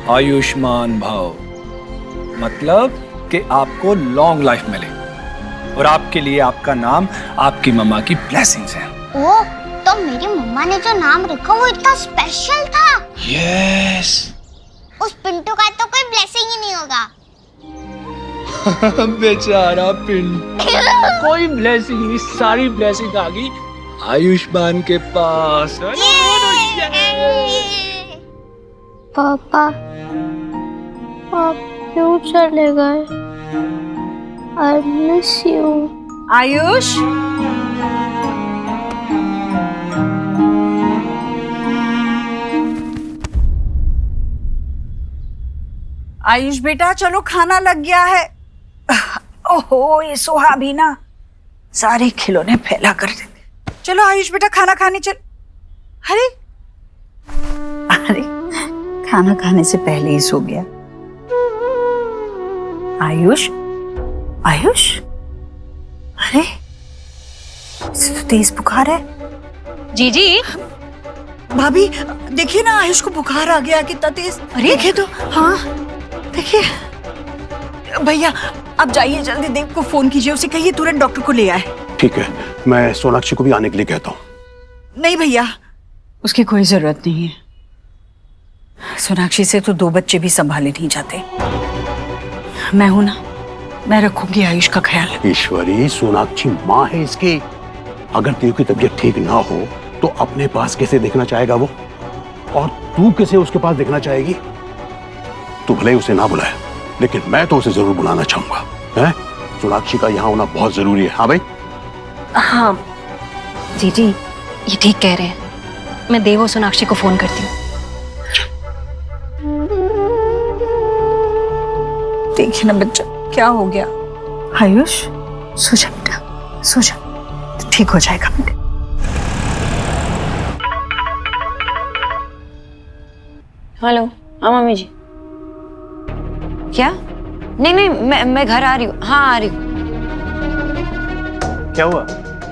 आयुष्मान भाव, मतलब कि आपको लॉन्ग लाइफ मिले। और आपके लिए आपका नाम आपकी मम्मा की ब्लेसिंग्स है। ओ, तो मेरी मम्मा ने जो नाम रखा वो इतना स्पेशल था। यस। उस पिंटू का तो कोई ब्लेसिंग ही नहीं होगा। बेचारा पिंटू, कोई ब्लेसिंग नहीं, सारी ब्लेसिंग आ गई आयुष्मान के पास। पापा, आप क्यों चले गए? I miss you. Ayush, Ayush बेटा चलो खाना लग गया है। ओहो, ये सोहा भी ना सारे खिलौने फैला कर देते। चलो आयुष बेटा खाना खाने चल। अरे अरे, खाना खाने से पहले ही सो गया। आयुष, आयुष, अरे इसे तो तेज बुखार है। जीजी, भाभी देखिए ना, आयुष को बुखार आ गया कितना तेज। अरे देखिए तो, हाँ देखिए। भैया आप जाइए, जल्दी देव को फोन कीजिए, उसे कहिए तुरंत डॉक्टर को ले आए। ठीक है, मैं सोनाक्षी को भी आने के लिए कहता हूँ। नहीं भैया, उसकी कोई जरूरत नहीं है। सोनाक्षी से तो 2 बच्चे भी संभाले नहीं जाते। मैं हूं ना, मैं रखूंगी आयुष का ख्याल। ईश्वरी, सोनाक्षी माँ है इसकी। अगर देव की तबीयत ठीक ना हो तो अपने पास कैसे देखना चाहेगा वो, और तू कैसे उसके पास देखना चाहेगी? तू भले ही उसे ना बुलाए, लेकिन मैं तो उसे जरूर बुलाना चाहूंगा। हैं? सोनाक्षी का यहाँ होना बहुत जरूरी है। हाँ भाई? हाँ जीजी, ये ठीक कह रहे हैं। मैं देव और सोनाक्षी को फोन करती हूँ। देखिए ना बच्चा, क्या हो गया? आयुष सो जा बेटा, सो जा, ठीक हो जाएगा बेटा। हेलो, हाँ मम्मी जी। क्या? नहीं नहीं, मैं घर आ रही हूँ। हाँ आ रही हूँ। क्या हुआ?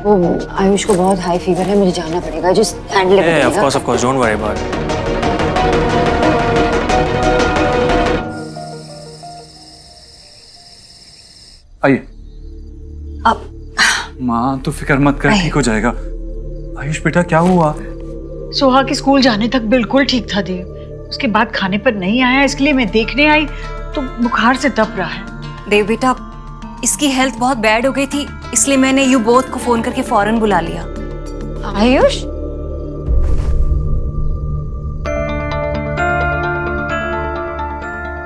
वो आयुष को बहुत हाई फीवर है, मुझे जाना पड़ेगा। जस्ट हैंडल करिएगा। Of course, don't worry about it. आइए। अब माँ तो फिक्र मत कर, ठीक हो जाएगा। आयुष बेटा क्या हुआ? सोहा के स्कूल जाने तक बिल्कुल ठीक था देव, उसके बाद खाने पर नहीं आया, इसके लिए मैं देखने आई तो बुखार से तप रहा है। देव बेटा, इसकी हेल्थ बहुत बैड हो गई थी, इसलिए मैंने यू बोथ को फोन करके फौरन बुला लिया। आयुष,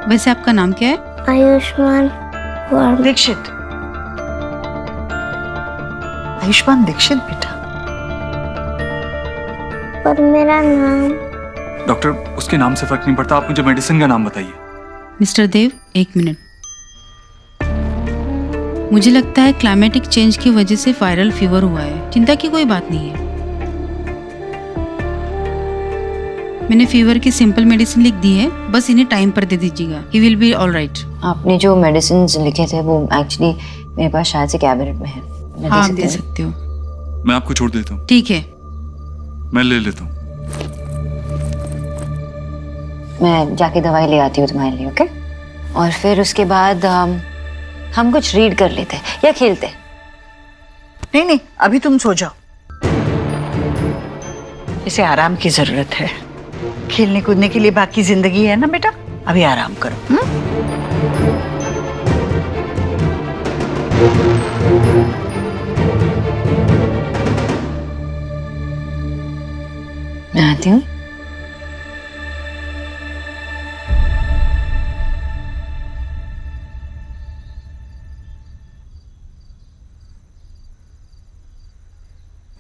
वैसे आपका नाम क्या है? आयुष्मान दीक्षित। आयुष्मान दीक्षित बेटा। पर मेरा नाम? डॉक्टर, उसके नाम से फर्क नहीं पड़ता, आप मुझे मेडिसिन का नाम बताइए। मिस्टर देव, 1 मिनट। मुझे लगता है क्लाइमेटिक चेंज की वजह से वायरल फीवर हुआ है। चिंता की कोई बात नहीं है। मैंने फीवर की सिंपल मेडिसिन लिख दी है, बस इन्हें टाइम पर दे दीजिएगा। He will be all right. आपने जो मेडिसिन लिखे थे वो एक्चुअली मेरे पास शायद से कैबिनेट में है। हाँ, दे सकते हो। मैं आपको छोड़ देता हूँ। ठीक है, मैं ले लेता हूँ। मैं जाके दवाई ले आती हूँ तुम्हारे लिए, ओके? और फिर उसके बाद हम कुछ रीड कर लेते हैं या खेलते। नहीं नहीं, अभी तुम सो जाओ, इसे आराम की जरूरत है। खेलने कूदने के लिए बाकी जिंदगी है ना बेटा, अभी आराम करो। मैं आती हूँ।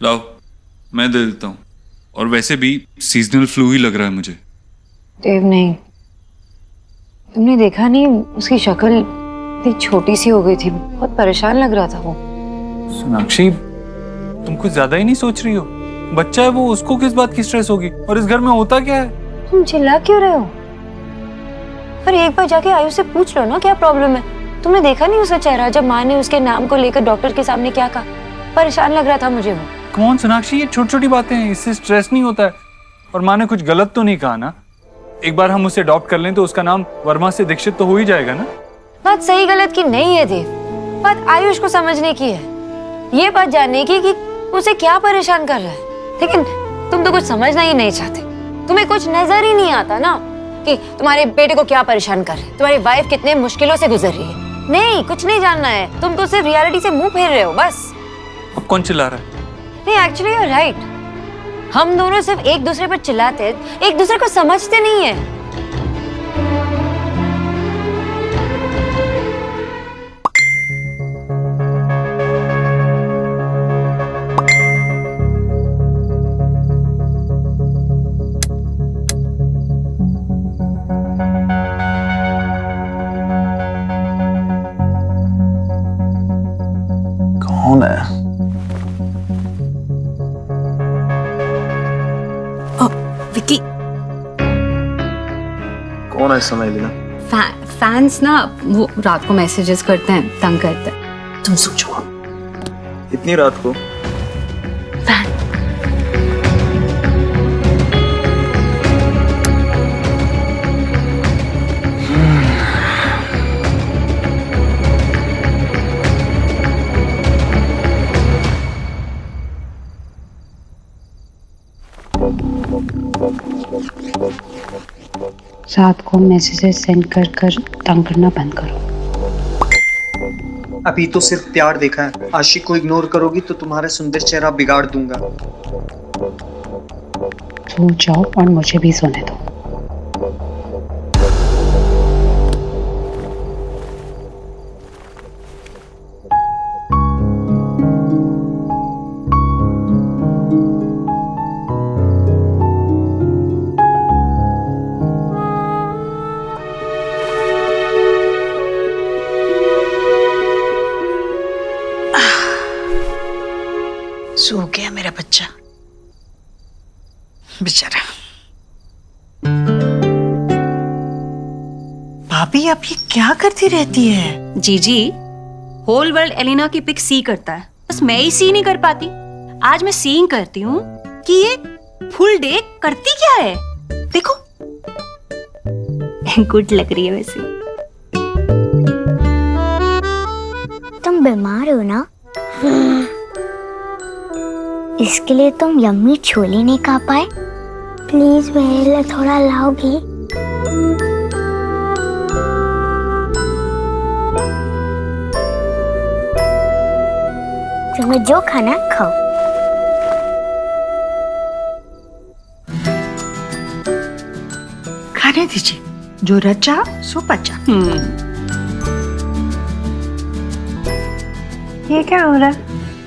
लाओ, मैं दे देता हूँ। और वैसे भी सीजनल फ्लू ही लग रहा है मुझे। देव नहीं, तुमने देखा नहीं उसकी शक्ल इतनी छोटी सी हो गई थी, बहुत परेशान लग रहा था वो। सोनाक्षी, तुम कुछ ज्यादा ही नहीं सोच रही हो? बच्चा है वो, उसको किस बात की स्ट्रेस होगी? और इस घर में होता क्या है? तुम चिल्ला क्यों रहे हो? पर एक बार जाके आयुष से पूछ लो ना क्या प्रॉब्लम है। तुमने देखा नहीं उसका चेहरा जब माँ ने उसके नाम को लेकर डॉक्टर के सामने क्या कहा? परेशान लग रहा था मुझे वो। कौन सोनाक्षी, ये छोटी छोटी बातें हैं, इससे स्ट्रेस नहीं होता है। और माँ ने कुछ गलत तो नहीं कहा ना? एक बार हम उसे अडॉप्ट कर लें तो उसका नाम वर्मा से दीक्षित तो हो ही जाएगा ना? बात सही गलत की नहीं है देव, बात आयुष को समझने की है, ये बात जानने की कि उसे क्या परेशान कर रहा है। लेकिन तुम तो कुछ समझना ही नहीं चाहते। तुम्हें कुछ नजर ही नहीं आता ना कि तुम्हारे बेटे को क्या परेशान कर रहा है, तुम्हारी वाइफ कितने मुश्किलों से गुजर रही है। नहीं, कुछ नहीं जानना है, तुम तो सिर्फ रियलिटी से मुंह फेर रहे हो बस। अब कौन चिल्ला रहा है? नहीं, एक्चुअली यू आर राइट। हम दोनों सिर्फ एक दूसरे पर चिल्लाते, एक दूसरे को समझते नहीं है। कौन है? विकी, कौन है समय बिना? फैंस ना वो रात को मैसेजेस करते हैं, तंग करते हैं। तुम सोचो इतनी रात को? रात को मैसेजेस सेंड कर कर तंग करना बंद करो। अभी तो सिर्फ प्यार देखा है, आशिक को इग्नोर करोगी तो तुम्हारा सुंदर चेहरा बिगाड़ दूंगा। सो जाओ और मुझे भी सोने दो। सो गया मेरा बच्चा बेचारा। भाभी आप ये क्या करती रहती है? जीजी, होल वर्ल्ड एलिना की पिक सी करता है, बस मैं ही सी नहीं कर पाती। आज मैं सीइंग करती हूँ कि ये फुल डे करती क्या है। देखो गुड लग रही है वैसे। तुम बीमार हो ना, इसके लिए तुम यम्मी छोले नहीं खा पाए? प्लीज मेरे लिए थोड़ा लाओगी? तुम्हें जो खाना खाओ। खाने दीजिए, जो रचा सो पचा। ये क्या हो रहा है?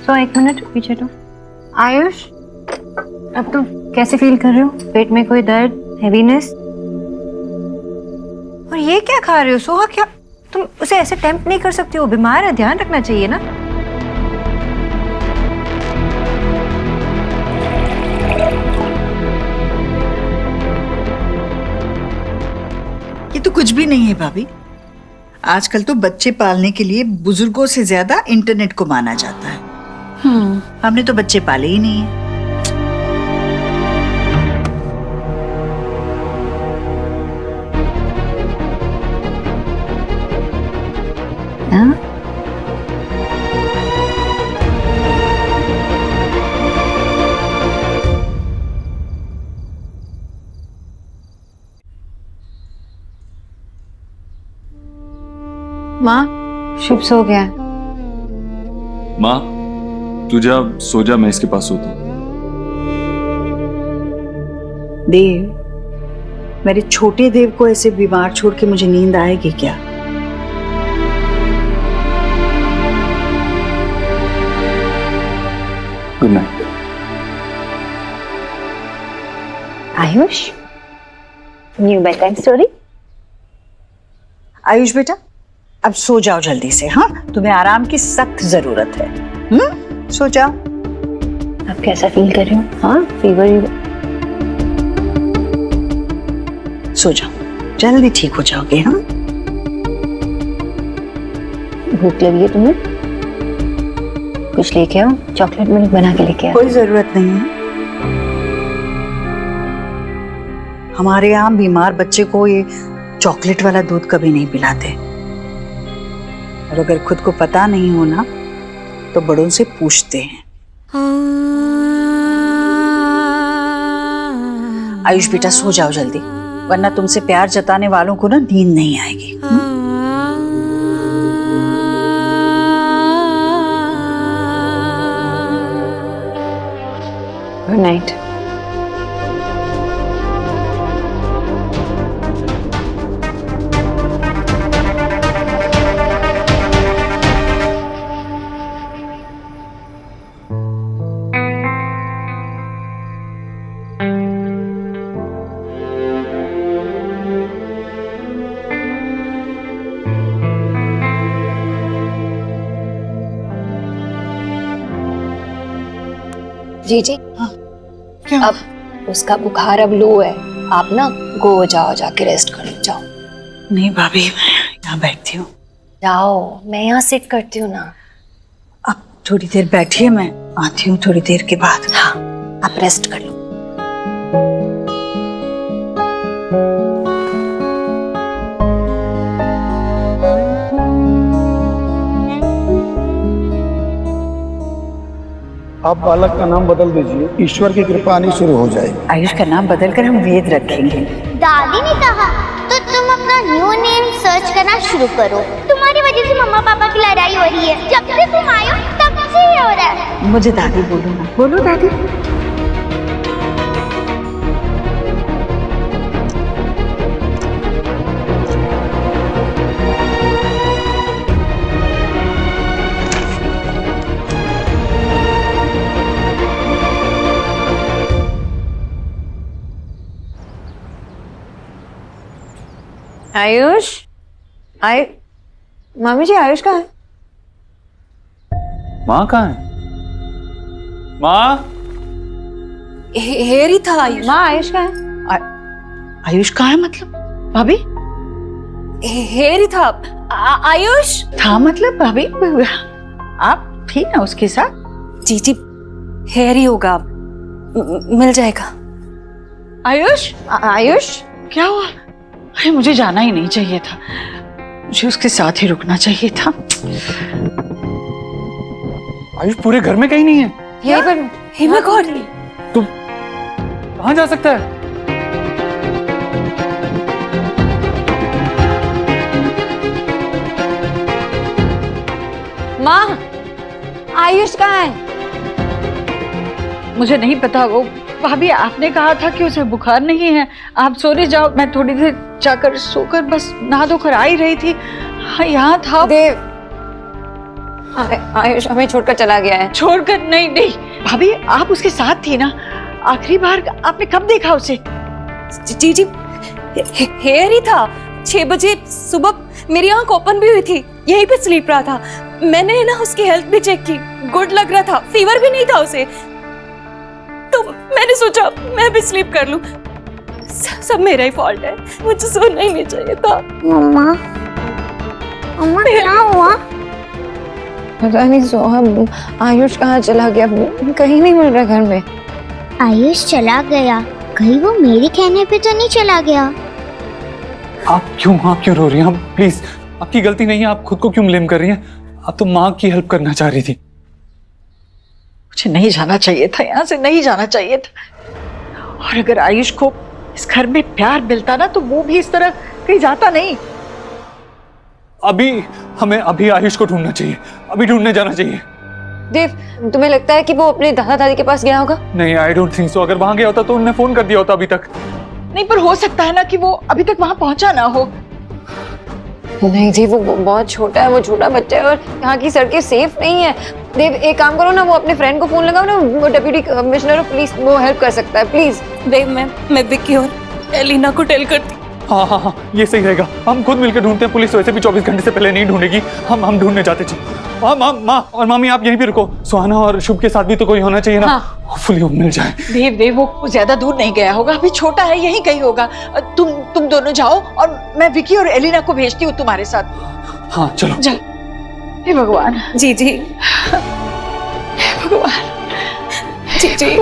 तो 1 मिनट पीछे तो। आयुष, अब तुम कैसे फील कर रहे हो? पेट में कोई दर्द, हेवीनेस? और ये क्या खा रहे हो? सोहा, क्या तुम उसे ऐसे टेम्प्ट नहीं कर सकती हो? बीमार है, ध्यान रखना चाहिए ना। ये तो कुछ भी नहीं है भाभी। आजकल तो बच्चे पालने के लिए बुजुर्गों से ज्यादा इंटरनेट को माना जाता है। हमने तो बच्चे पाले ही नहीं है। माँ, शिव सो गया। माँ, तू जा, सो जा, मैं इसके पास सोता हूँ। देव, मेरे छोटे देव को ऐसे बीमार छोड़ के मुझे नींद आएगी क्या? Good night. Ayush, new bad time story. Ayush बेटा, अब सो जाओ जल्दी से। हाँ, तुम्हें आराम की सख्त जरूरत है। सो जाओ। आप कैसा फील कर रहे हो? हाँ, फीवर? सो जाओ, जल्दी ठीक हो जाओगे। हाँ, भूख लगी है तुम्हें? कुछ लेके आओ, चॉकलेट मिल्क बना के लेके आओ। कोई जरूरत नहीं है। हमारे यहाँ बीमार बच्चे को ये चॉकलेट वाला दूध कभी नहीं पिलाते। और अगर खुद को पता नहीं हो ना तो बड़ों से पूछते हैं। आयुष बेटा सो जाओ जल्दी, वरना तुमसे प्यार जताने वालों को ना नींद नहीं आएगी। Good night. जी जी, हाँ, क्या? अब उसका बुखार अब लो है, आप ना गो जाओ, जाके रेस्ट कर लो, जाओ। नहीं भाभी, मैं यहाँ बैठती हूँ। जाओ, मैं यहाँ सिट करती हूँ ना। आप थोड़ी देर बैठिए, मैं आती हूँ थोड़ी देर के बाद। हाँ, आप रेस्ट कर लो। आप बालक का नाम बदल दीजिए, ईश्वर की कृपा आनी शुरू हो जाएगी। आयुष का नाम बदलकर हम वेद रखेंगे। दादी ने कहा तो तुम अपना न्यू नेम सर्च करना शुरू करो। तुम्हारी वजह से मम्मा पापा की लड़ाई हो रही है, जब से तुम आए हो तब से ये हो रहा है। मुझे दादी बोलो ना, बोलो दादी। आयुष, मामी जी आयुष कहाँ है? माँ कहाँ है? माँ? हेरी था आयुष। माँ आयुष कहाँ है? आयुष कहाँ है मतलब? भाभी? हेरी था। आयुष था मतलब भाभी? आप थी ना उसके साथ? जी जी, हेरी होगा, मिल जाएगा। आयुष? आयुष क्या हुआ? अरे मुझे जाना ही नहीं चाहिए था, मुझे उसके साथ ही रुकना चाहिए था। आयुष पूरे घर में कहीं नहीं है। यही पर हे माय गॉड, तुम कहाँ जा सकता है? माँ, आयुष कहाँ है? मुझे नहीं पता। वो भाभी आपने कहा था कि उसे बुखार नहीं है, आप सोने जाओ। मैं थोड़ी देर जाकर सोकर बस नहा धोकर आ ही रही थी। हाँ, यहाँ था। देव, आयुष हमें छोड़कर चला गया है। छोड़कर? नहीं नहीं भाभी, आप उसके साथ थी ना। आखिरी बार आपने कब देखा उसे? जी जी, हेरी था। 6 बजे सुबह मेरी आंख ओपन भी हुई थी, यहीं पे स्लीप रहा था। मैंने ना उसकी हेल्थ भी चेक की, गुड लग रहा था, फीवर भी नहीं था उसे। तो मैंने सोचा मैं भी स्लीप कर लूं। सब मेरा ही फॉल्ट है, मुझे सोना ही नहीं चाहिए था। मम्मा, मम्मा क्या हुआ? पता नहीं सोहम, आयुष कहाँ चला गया? कहीं नहीं मिल रहा घर में। आयुष चला गया, कहीं वो मेरे कहने पे तो नहीं चला गया? आप क्यों रो रही हैं? आप प्लीज, आपकी गलती नहीं है, आप खुद को क्यों ब्लेम कर रही हैं? आप तो माँ की हेल्प करना चाह रही थी। मुझे नहीं जाना चाहिए था, यहाँ से नहीं जाना चाहिए था। और अगर आयुष को इस घर में प्यार मिलता ना तो वो भी इस तरह कहीं जाता नहीं। हमें अभी आयुष को ढूंढना चाहिए, अभी ढूंढने जाना चाहिए। देव, तुम्हें लगता है कि वो अपने दादा दादी के पास गया होगा? नहीं, आई डोंट थिंक सो। अगर वहां गया होता तो उन्होंने फोन कर दिया होता अभी तक। नहीं, पर हो सकता है ना कि वो अभी तक वहां पहुंचा ना हो। नहीं जी, वो बहुत छोटा है, वो छोटा बच्चा है और यहाँ की सड़कें सेफ नहीं है। देव, एक काम करो ना, वो अपने फ्रेंड को फोन लगाओ ना, वो डिप्टी कमिश्नर ऑफ पुलिस, वो हेल्प कर सकता है, प्लीज। देव, मैं विक्की और एलिना को टेल करती। हाँ, ये सही रहेगा। हम खुद मिलकर ढूंढते हैं, पुलिस वैसे भी 24 घंटे से पहले नहीं ढूंढेगी। हम ढूंढने जाते जी। माँ और मामी, आप यहीं पे रुको। सुहाना और शुभ के साथ भी तो कोई होना चाहिए ना। होपफुली वो मिल जाए। देव, वो ज्यादा दूर नहीं गया होगा, अभी छोटा है, यहीं कहीं होगा। तुम दोनों जाओ और मैं विकी और एलिना को भेजती हूँ तुम्हारे साथ। हाँ चलो। चल। हे भगवान। जी जी, हे भगवान। जी जी,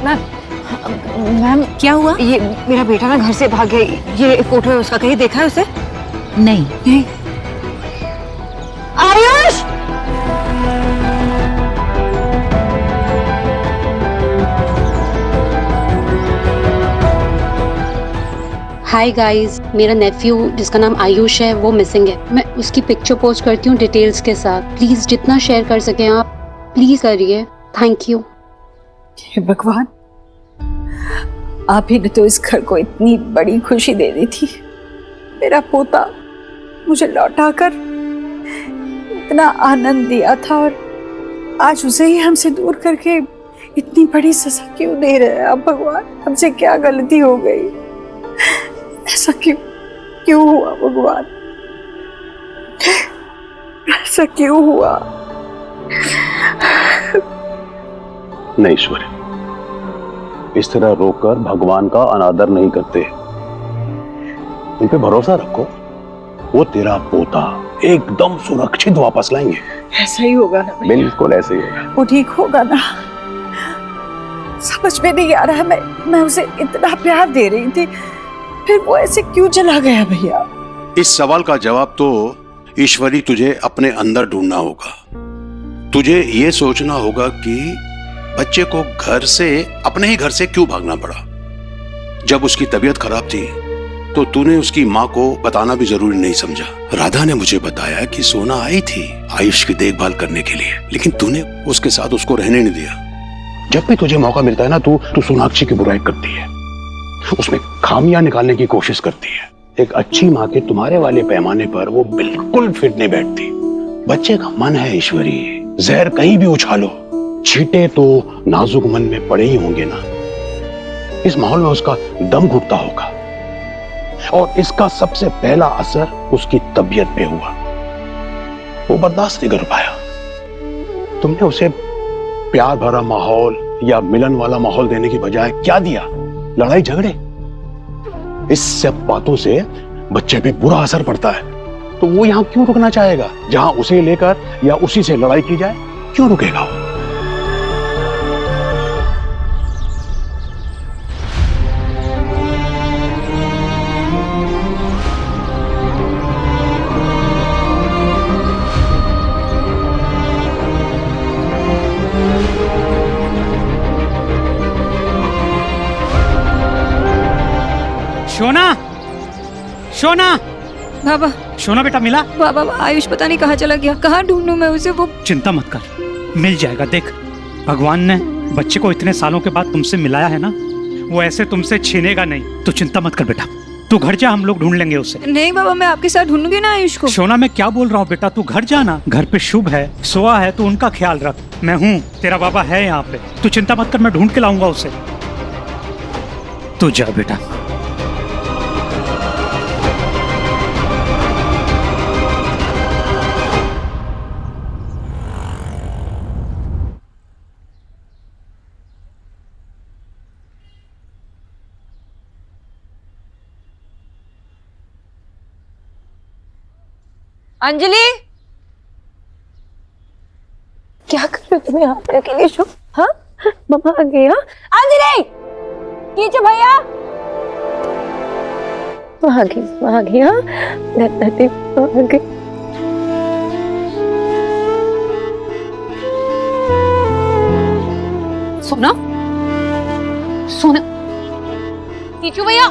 मैम क्या हुआ? ये मेरा बेटा ना घर से भाग गया। ये फोटो है उसका, कहीं देखा है उसे? नहीं। आयुष! हाय गाइस, मेरा नेफ्यू जिसका नाम आयुष है वो मिसिंग है। मैं उसकी पिक्चर पोस्ट करती हूँ डिटेल्स के साथ। प्लीज जितना शेयर कर सकें आप प्लीज करिए। Thank you. हे भगवान, आप ही ने तो इस घर को इतनी बड़ी खुशी दे दी थी। मेरा पोता मुझे लौटाकर इतना आनंद दिया था और आज उसे ही हमसे दूर करके इतनी बड़ी सजा क्यों दे रहे हैं आप भगवान? हमसे क्या गलती हो गई? ऐसा क्यों हुआ भगवान? ऐसा क्यों हुआ? नहीं ईश्वरी, इस तरह रोककर भगवान का अनादर नहीं करते। उन पे भरोसा रखो, वो तेरा पोता एकदम सुरक्षित वापस लाएंगे। ऐसा ही होगा ना? बिल्कुल ऐसे ही होगा। वो ठीक होगा ना? समझ में नहीं आ रहा। मैं उसे इतना प्यार दे रही थी, फिर वो ऐसे क्यों चला गया भैया? इस सवाल का जवाब तो ईश्वरी तुझे अपने अंदर ढूंढना होगा। तुझे ये सोचना होगा कि बच्चे को घर से, अपने ही घर से क्यों भागना पड़ा। जब उसकी तबीयत खराब थी तो तूने उसकी माँ को बताना भी जरूरी नहीं समझा। राधा ने मुझे बताया कि सोना आई थी आयुष की देखभाल करने के लिए, लेकिन तूने उसके साथ उसको रहने नहीं दिया। जब भी तुझे मौका मिलता है ना, तू सोनाक्षी की बुराई करती है, उसमें खामियां निकालने की कोशिश करती है। एक अच्छी माँ के तुम्हारे वाले पैमाने पर वो बिल्कुल फिट नहीं बैठती। बच्चे का मन है ईश्वरी, जहर कहीं भी उछालो, छींटे तो नाजुक मन में पड़े ही होंगे ना। इस माहौल में उसका दम घुटता होगा और इसका सबसे पहला असर उसकी तबीयत पे हुआ। वो बर्दाश्त नहीं कर पाया। तुमने उसे प्यार भरा माहौल या मिलन वाला माहौल देने की बजाय क्या दिया? लड़ाई झगड़े। इस सब बातों से बच्चे पे बुरा असर पड़ता है। तो वो यहां क्यों रुकना चाहेगा? जहां उसे लेकर या उसी से लड़ाई की जाए, क्यों रुकेगा वो? शोना, शोना, बाबा, शोना बेटा मिला? बाबा आयुष पता नहीं कहाँ चला गया। कहाँ ढूंढूं मैं उसे? वो चिंता मत कर, मिल जाएगा। देख, भगवान ने बच्चे को इतने सालों के बाद तुमसे मिलाया है ना, वो ऐसे तुमसे छीनेगा नहीं। तो चिंता मत कर बेटा, तू घर जा, हम लोग ढूंढ लेंगे उसे। नहीं बाबा, मैं आपके साथ ढूंढूंगी ना आयुष को। शोना, मैं क्या बोल रहा हूँ बेटा, तू घर जाना। घर पे शुभ है, सोआ है, तू उनका ख्याल रख। मैं हूँ, तेरा बाबा है यहाँ पे। तू चिंता मत कर, मैं ढूंढ के लाऊंगा उसे। तू जा बेटा। अंजलि, क्या कर रहे हो तुम यहाँ पे अकेले? शो, हाँ मम्मा आ गई। हाँ अंजलि, कीचो भैया, वहाँ आ गई। हाँ दादी आ गई। सोना, सोना, कीचो भैया,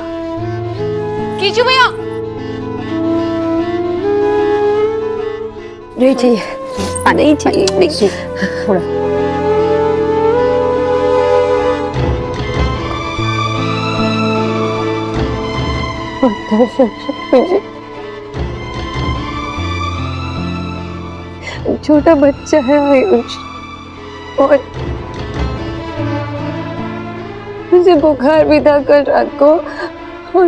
कीचो भैया। नहीं चाहिए, नहीं चाहिए, देखिए थोड़ा। छोटा बच्चा है आयुष और मुझे बुखार भी था कल रात को और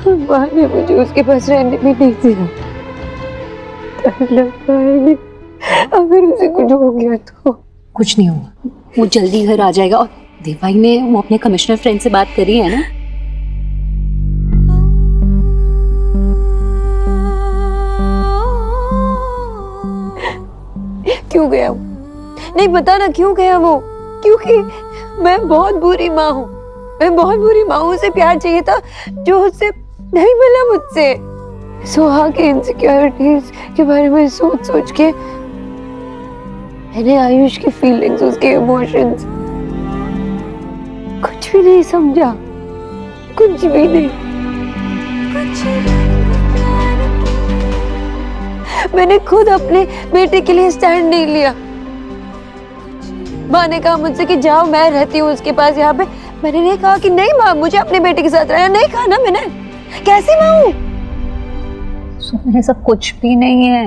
माँ ने मुझे उसके पास रहने भी नहीं दिया। लगता है अगर उसे कुछ हो गया तो। कुछ नहीं होगा, वो जल्दी घर आ जाएगा। और देवाई ने वो अपने कमिश्नर फ्रेंड से बात करी है ना? क्यों गया वो? नहीं पता ना क्यों गया वो? क्योंकि मैं बहुत बुरी माँ हूँ। मैं बहुत बुरी माँ हूँ। उसे प्यार चाहिए था जो उससे नहीं मिला मुझसे। सुहा के इनसिक्योरिटीज के बारे में सोच सोच के मैंने आयुष की फीलिंग्स, उसके इमोशंस कुछ भी नहीं समझा, कुछ भी नहीं। मैंने खुद अपने बेटे के लिए स्टैंड नहीं लिया। माँ ने कहा मुझसे कि जाओ, मैं रहती हूँ उसके पास यहाँ पे। मैंने नहीं कहा कि नहीं माँ, मुझे अपने बेटे के साथ रहना। नहीं कहा ना मैंने। कैसी माँ हूँ? सुन, सब कुछ भी नहीं है।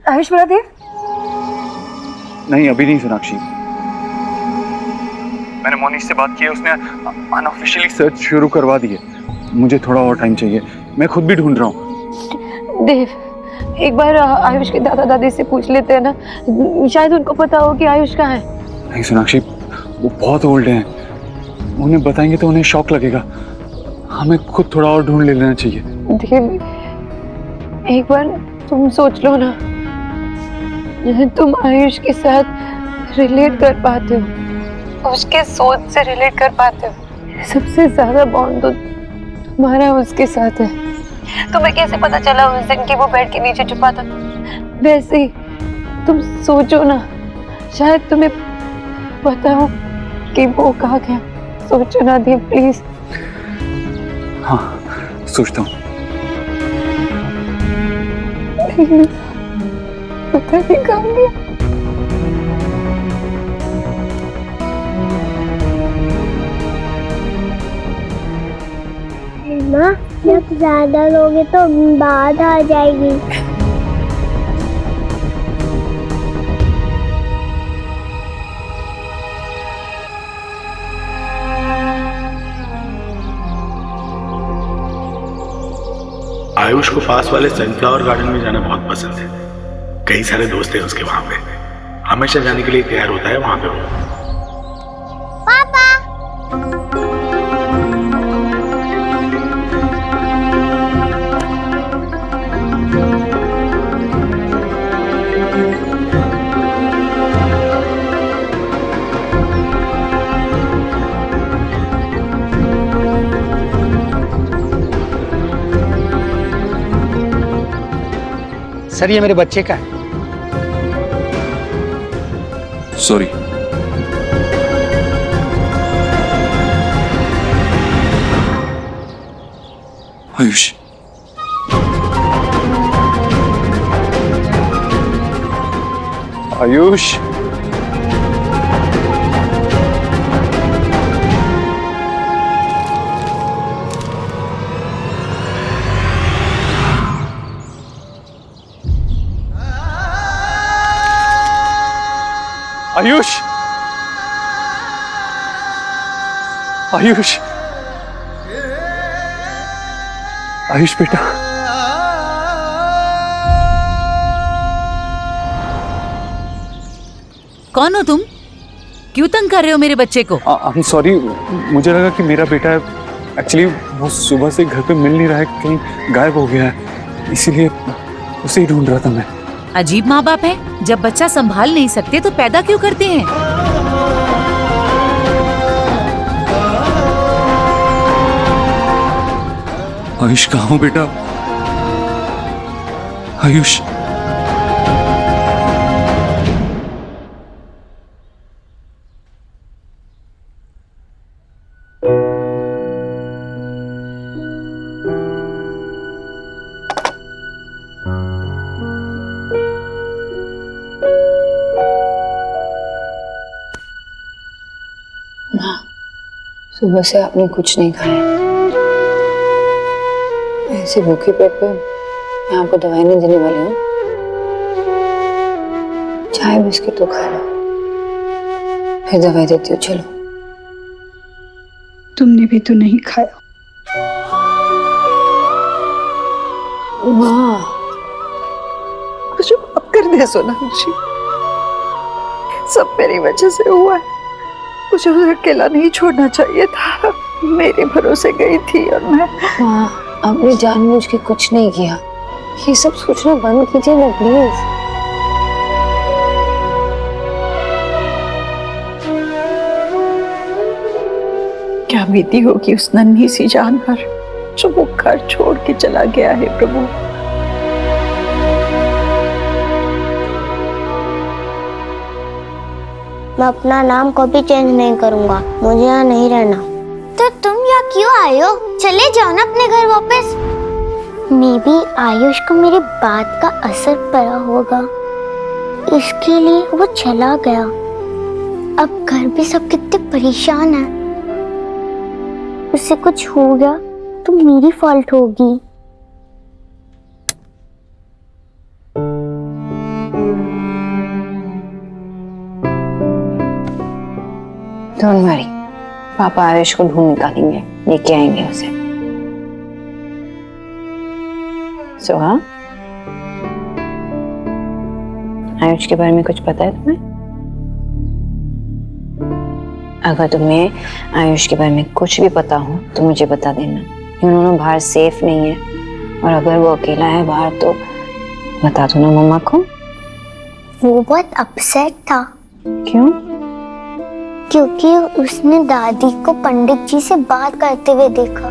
आयुष बरादेव? नहीं, अभी नहीं सोनाक्षी। मैंने मोनिश से बात की है, उसने अनऑफिशियली सर्च शुरू करवा दी है। मुझे थोड़ा और टाइम चाहिए, मैं खुद भी ढूंढ रहा हूँ। देव, एक बार आयुष के दादा दादी से पूछ लेते हैं ना, शायद उनको पता हो कि आयुष कहाँ है। नहीं सोनाक्षी, वो बहुत ओल्ड हैं, उन्हें बताएंगे तो उन्हें शॉक लगेगा। हमें खुद थोड़ा और ढूंढ लेना चाहिए। देव, एक बार तुम सोच लो ना, तुम आयुष के साथ रिलेट कर पाते हो, उसके सोच से रिलेट कर पाते हो। सबसे ज्यादा बॉन्ड तो तुम्हारा उसके साथ है। तुम्हें कैसे पता चला उस दिन कि वो बेड के नीचे छुपा था? वैसे ही तुम सोचो ना, शायद तुम्हें पता हो कि वो कहाँ गया। सोचो ना देव, प्लीज। हाँ, सोचता हूँ। पता नहीं कहाँ गया। माँ, जब ज्यादा लोगे तो बात आ जाएगी। आयुष को पास वाले सनफ्लावर गार्डन में जाना बहुत पसंद है। कई सारे दोस्त हैं उसके वहां पे, हमेशा जाने के लिए तैयार होता है वहां पे वो। सर, ये मेरे बच्चे का है। सॉरी। आयुष, आयुष, आयुष, आयुष, आयुष बेटा। कौन हो तुम? क्यों तंग कर रहे हो मेरे बच्चे को? आई एम सॉरी, मुझे लगा कि मेरा बेटा है। एक्चुअली वो सुबह से घर पे मिल नहीं रहा है, कहीं गायब हो गया है, इसीलिए उसे ही ढूंढ रहा था मैं। अजीब माँ बाप है, जब बच्चा संभाल नहीं सकते तो पैदा क्यों करते हैं? आयुष कहाँ हो बेटा? आयुष, सुबह से आपने कुछ नहीं खाया। ऐसे भूखे पेट पे मैं आपको दवाई नहीं देने वाली हूँ। चाय बिस्किट तो खा लो, फिर दवाई देती हूँ। चलो। तुमने भी तो नहीं खाया। माँ, कुछ अब कर दे सोनाक्षी, सब मेरी वजह से हुआ है। मुझे उसे अकेला नहीं छोड़ना चाहिए था। मेरे भरोसे गई थी और मैं। माँ, आपने जानबूझ के कुछ नहीं किया। ये सब सोचना बंद कीजिए ना प्लीज। क्या बीती होगी उस नन्ही सी जान पर जो वो घर छोड़ के चला गया है प्रभु। मैं अपना नाम कभी चेंज नहीं करूंगा, मुझे यहाँ नहीं रहना। तो तुम यहाँ क्यों आए हो? चले जाओ ना अपने घर वापस। मे बी आयुष को मेरी बात का असर पड़ा होगा, इसके लिए वो चला गया। अब घर पे सब कितने परेशान हैं। उससे कुछ हो गया तो मेरी फॉल्ट होगी। डोंट वरी, पापा आयुष को ढूंढ निकालेंगे, लेके आएंगे उसे। सोहा, आयुष के बारे में कुछ पता है तुम्हें? अगर तुम्हें आयुष के बारे में कुछ भी पता हो तो मुझे बता देना। उन्होंने बाहर सेफ नहीं है, और अगर वो अकेला है बाहर तो बता दो ना मम्मा को। वो बहुत अपसेट था। क्यों? क्योंकि उसने दादी को पंडित जी से बात करते हुए देखा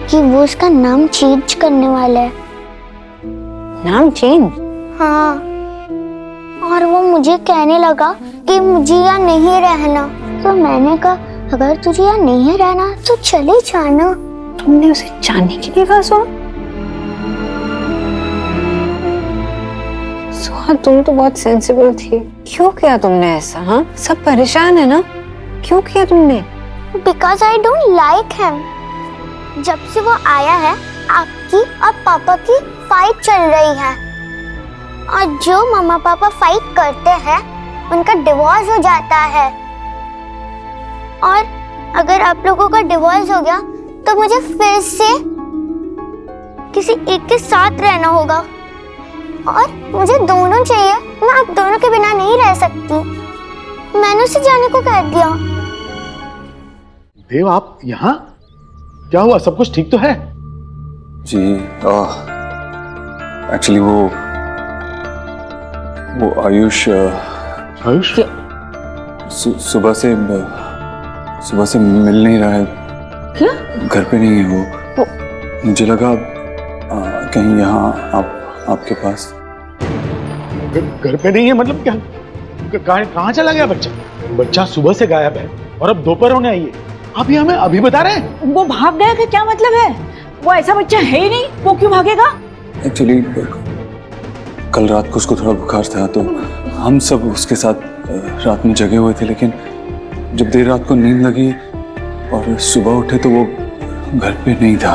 कि वो उसका नाम चेंज करने वाला है। नाम चेंज? हाँ, और वो मुझे कहने लगा कि मुझे यहाँ नहीं रहना। तो मैंने कहा अगर तुझे यहाँ नहीं रहना तो चले जाना। तुमने उसे जाने के लिए कहा? सोहा, तुम तो बहुत सेंसिबल थी, क्यों किया तुमने ऐसा? हाँ, सब परेशान है ना, क्यों किया तुमने? Because I don't like him. जब से वो आया है आपकी और पापा की फाइट चल रही है, और जो मम्मा पापा फाइट करते हैं उनका डिवोर्स हो जाता है। और अगर आप लोगों का डिवोर्स हो गया तो मुझे फिर से किसी एक के साथ रहना होगा, और मुझे दोनों चाहिए। मैं आप दोनों के बिना नहीं रह सकती। मैंने उसे जाने को कह दिया। देव, आप यहाँ? क्या हुआ? सब कुछ ठीक तो है? जी एक्चुअली वो आयुष सुबह से मिल नहीं रहा है। क्या? घर पे नहीं है वो। मुझे लगा कहीं यहाँ आपके पास। घर पे नहीं है मतलब क्या? कहाँ चला गया बच्चा? बच्चा सुबह से गायब है और अब दोपहर होने आई है। आप ये हमें अभी बता रहे हैं? वो भाग गया का क्या मतलब है? वो ऐसा बच्चा है ही नहीं, वो क्यों भागेगा? एक्चुअली कल रात को उसको थोड़ा बुखार था, तो हम सब उसके साथ रात में जगे हुए थे, लेकिन जब देर रात को नींद लगी और सुबह उठे तो वो घर पे नहीं था।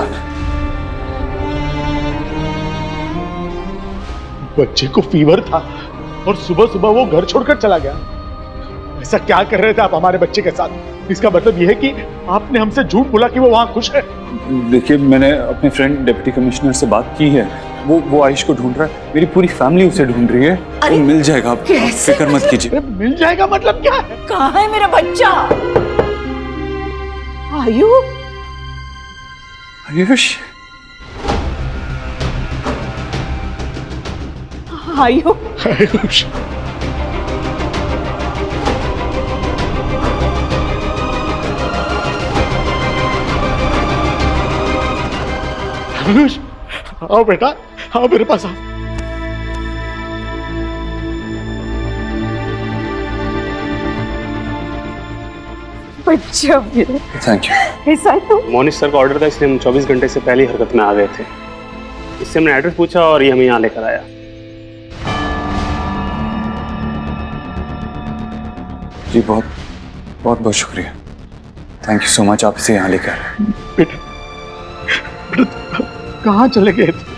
बच्चे को फीवर था और सुबह सुबह वो घर छोड़कर चला गया। ऐसा क्या कर रहे थे आप हमारे बच्चे के साथ? इसका मतलब यह है कि आपने हमसे झूठ बोला कि वो वहां खुश है। देखिए, मैंने अपने फ्रेंड डिप्टी कमिश्नर से बात की है। वो आयुष को ढूंढ रहा है। मेरी पूरी फैमिली उसे ढूंढ रही है। वो मिल जाएगा, आप फिक्र मत कीजिए। मिल जाएगा मतलब क्या है? कहाँ है मेरा बच्चा? आयुष? आयुष, आयुष, आओ बेटा, आओ मेरे पास आओ। बच्चा मेरा। Thank you. ऐसा तो मोनिश सर का ऑर्डर था, इसलिए हम 24 घंटे से पहले ही हरकत में आ गए थे। इससे हमने एड्रेस पूछा और ये हमें यहाँ लेकर आया। जी बहुत बहुत बहुत शुक्रिया। थैंक यू सो मच, आप इसे यहाँ लेकर आए। बेटा कहाँ चले गए थे?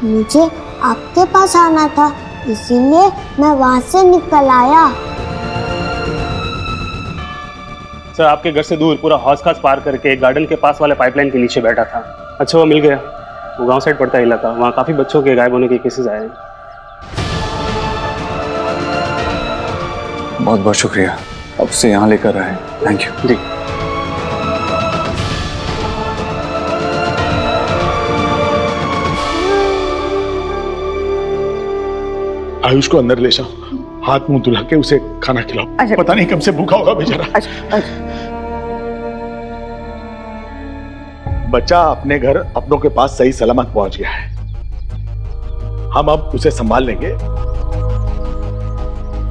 मुझे आपके पास आना था, इसीलिए मैं वहां से निकल आया। सर आपके घर से दूर पूरा हौस खास पार करके गार्डन के पास वाले पाइपलाइन के नीचे बैठा था। अच्छा वो मिल गया। वो गांव साइड पड़ता है इलाका, वहाँ काफी बच्चों के गायब होने के केसेस आए हैं। बहुत बहुत शुक्रिया, अब से यहाँ लेकर आए। Thank you. जी आयुष को अंदर ले जाओ, हाथ मुंह धुला के उसे खाना खिलाओ। पता नहीं कब से भूखा होगा बेचारा। बच्चा अपने घर अपनों के पास सही सलामत पहुंच गया है। हम अब उसे संभाल लेंगे।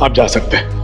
आप जा सकते हैं।